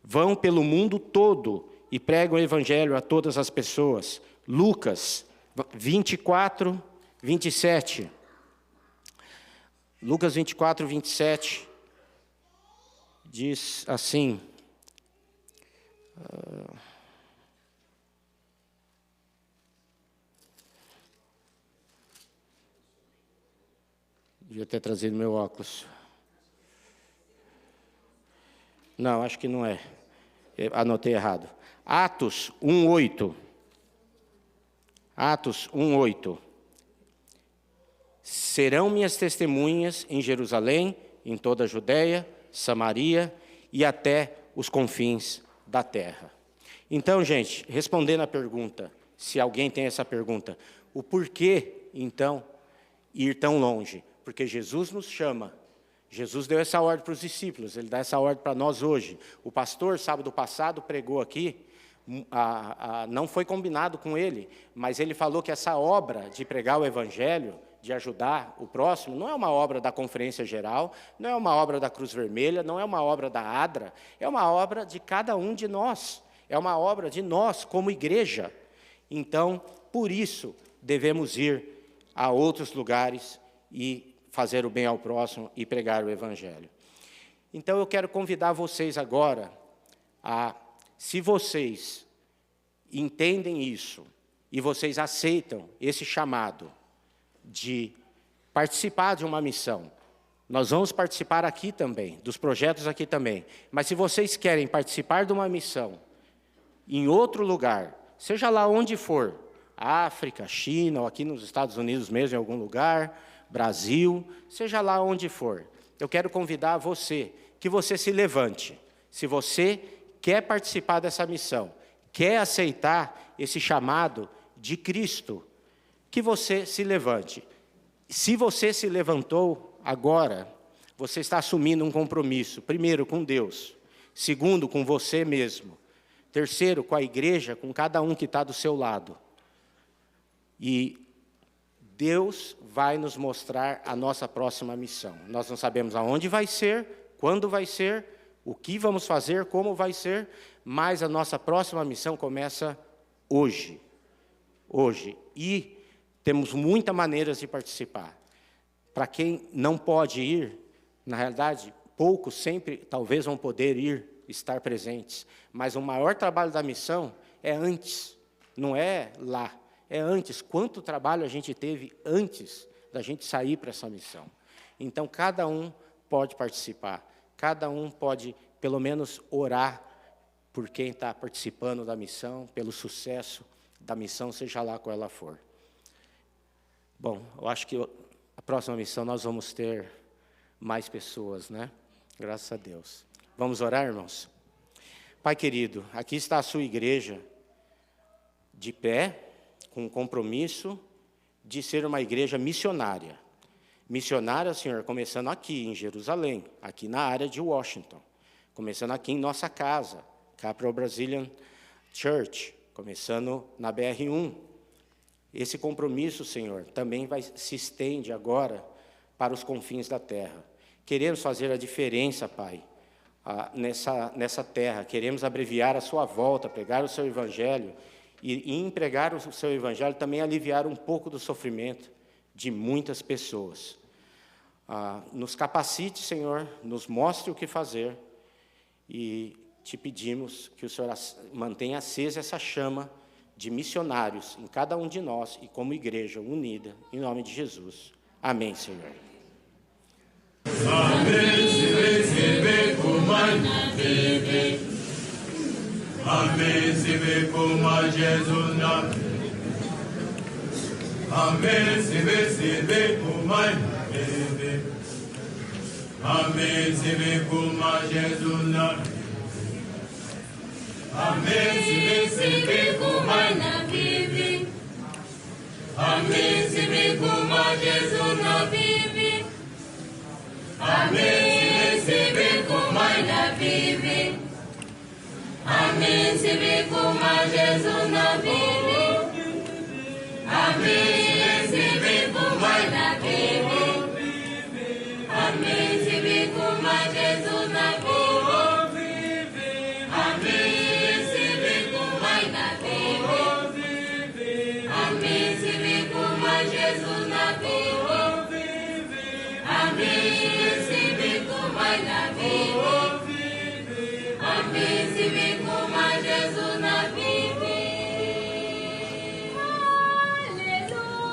C: Vão pelo mundo todo e pregam o evangelho a todas as pessoas. Lucas 24, 27. Lucas 24, 27. Diz assim... Devia ter trazido meu óculos. Não, acho que não é. Eu anotei errado. Atos 1:8. Atos 1:8. Serão minhas testemunhas em Jerusalém, em toda a Judeia, Samaria e até os confins da terra. Então, gente, respondendo a pergunta, se alguém tem essa pergunta, o porquê, então, ir tão longe? Porque Jesus nos chama. Jesus deu essa ordem para os discípulos, Ele dá essa ordem para nós hoje. O pastor, sábado passado, pregou aqui, não foi combinado com ele, mas ele falou que essa obra de pregar o Evangelho, de ajudar o próximo, não é uma obra da Conferência Geral, não é uma obra da Cruz Vermelha, não é uma obra da ADRA, é uma obra de cada um de nós, é uma obra de nós como igreja. Então, por isso, devemos ir a outros lugares e fazer o bem ao próximo e pregar o Evangelho. Então, eu quero convidar vocês agora se vocês entendem isso e vocês aceitam esse chamado de participar de uma missão, nós vamos participar aqui também, dos projetos aqui também, mas se vocês querem participar de uma missão em outro lugar, seja lá onde for, África, China, ou aqui nos Estados Unidos mesmo, em algum lugar, Brasil, seja lá onde for, eu quero convidar você, que você se levante. Se você quer participar dessa missão, quer aceitar esse chamado de Cristo, que você se levante. Se você se levantou agora, você está assumindo um compromisso, primeiro com Deus, segundo com você mesmo, terceiro com a igreja, com cada um que está do seu lado. E Deus vai nos mostrar a nossa próxima missão. Nós não sabemos aonde vai ser, quando vai ser, o que vamos fazer, como vai ser, mas a nossa próxima missão começa hoje. Hoje. E temos muitas maneiras de participar. Para quem não pode ir, na realidade, poucos sempre talvez vão poder ir, estar presentes. Mas o maior trabalho da missão é antes, não é lá. É antes, quanto trabalho a gente teve antes da gente sair para essa missão. Então, cada um pode participar, cada um pode, pelo menos, orar por quem está participando da missão, pelo sucesso da missão, seja lá qual ela for. Bom, eu acho que a próxima missão nós vamos ter mais pessoas, né? Graças a Deus. Vamos orar, irmãos? Pai querido, aqui está a sua igreja, de pé, com o compromisso de ser uma igreja missionária. Missionária, Senhor, começando aqui em Jerusalém, aqui na área de Washington, começando aqui em nossa casa, Capital Brazilian Church, começando na BR-1. Esse compromisso, Senhor, também se estende agora para os confins da terra. Queremos fazer a diferença, Pai, nessa terra. Queremos abreviar a sua volta, pregar o seu Evangelho, e em pregar o seu Evangelho também aliviar um pouco do sofrimento de muitas pessoas. Nos capacite, Senhor, nos mostre o que fazer, e te pedimos que o Senhor mantenha acesa essa chama de missionários em cada um de nós e como igreja unida, em nome de Jesus. Amém, Senhor.
P: Amém, se vê como a Jesus na Amém, se vê como a Amém, se vê como a Jesus na Amém, se vê como a na vive Amém, se vê como a Jesus na vive Amém, se vê como a na vive Amém, se vê como a Jesus na vive Amém, se vê como a na vive Amém, se vê como a Jesus na vive Amém, se vê como a na vive Amém, se vê como a Jesus na vive Amém, se vê como a na vive Amém, se vê como a Jesus na vive.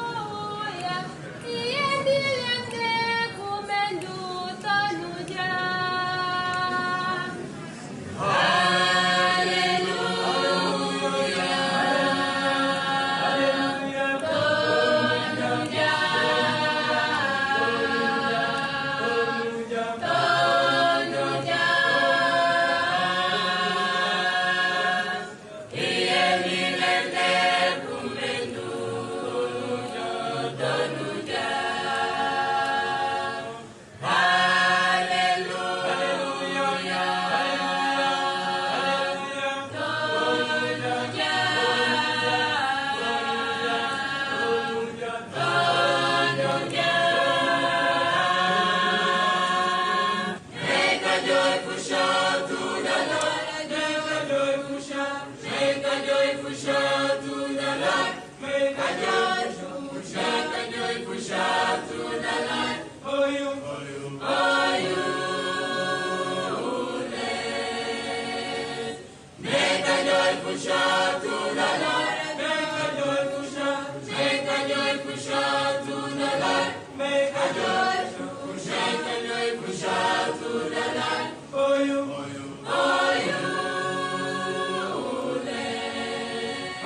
P: Aleluia. E ele comendo todo dia. Aleluia. Todo dia. Todo dia. puxa to the Lord. Make a joyful shout to the Lord. Oh, you, let. Make a joyful shout to the Lord. Make a joyful shout. Make a joyful shout to the Lord. Make a joyful shout to the Lord. Oh, you, let.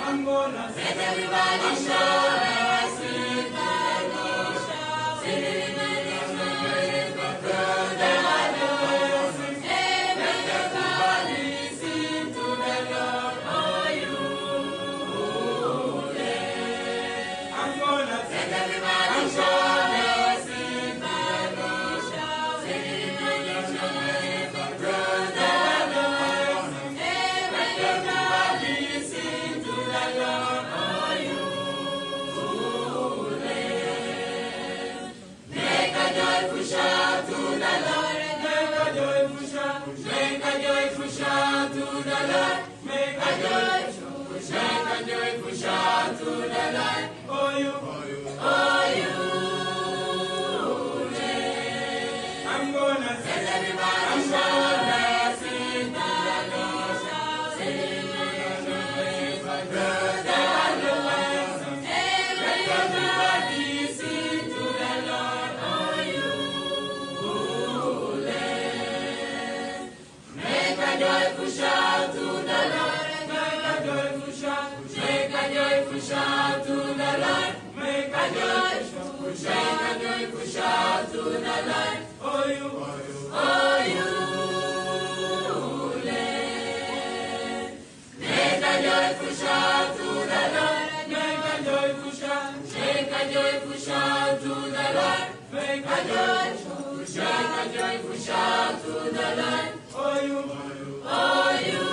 P: I'm gonna let everybody shout. Shout to the Lord. Oh, you.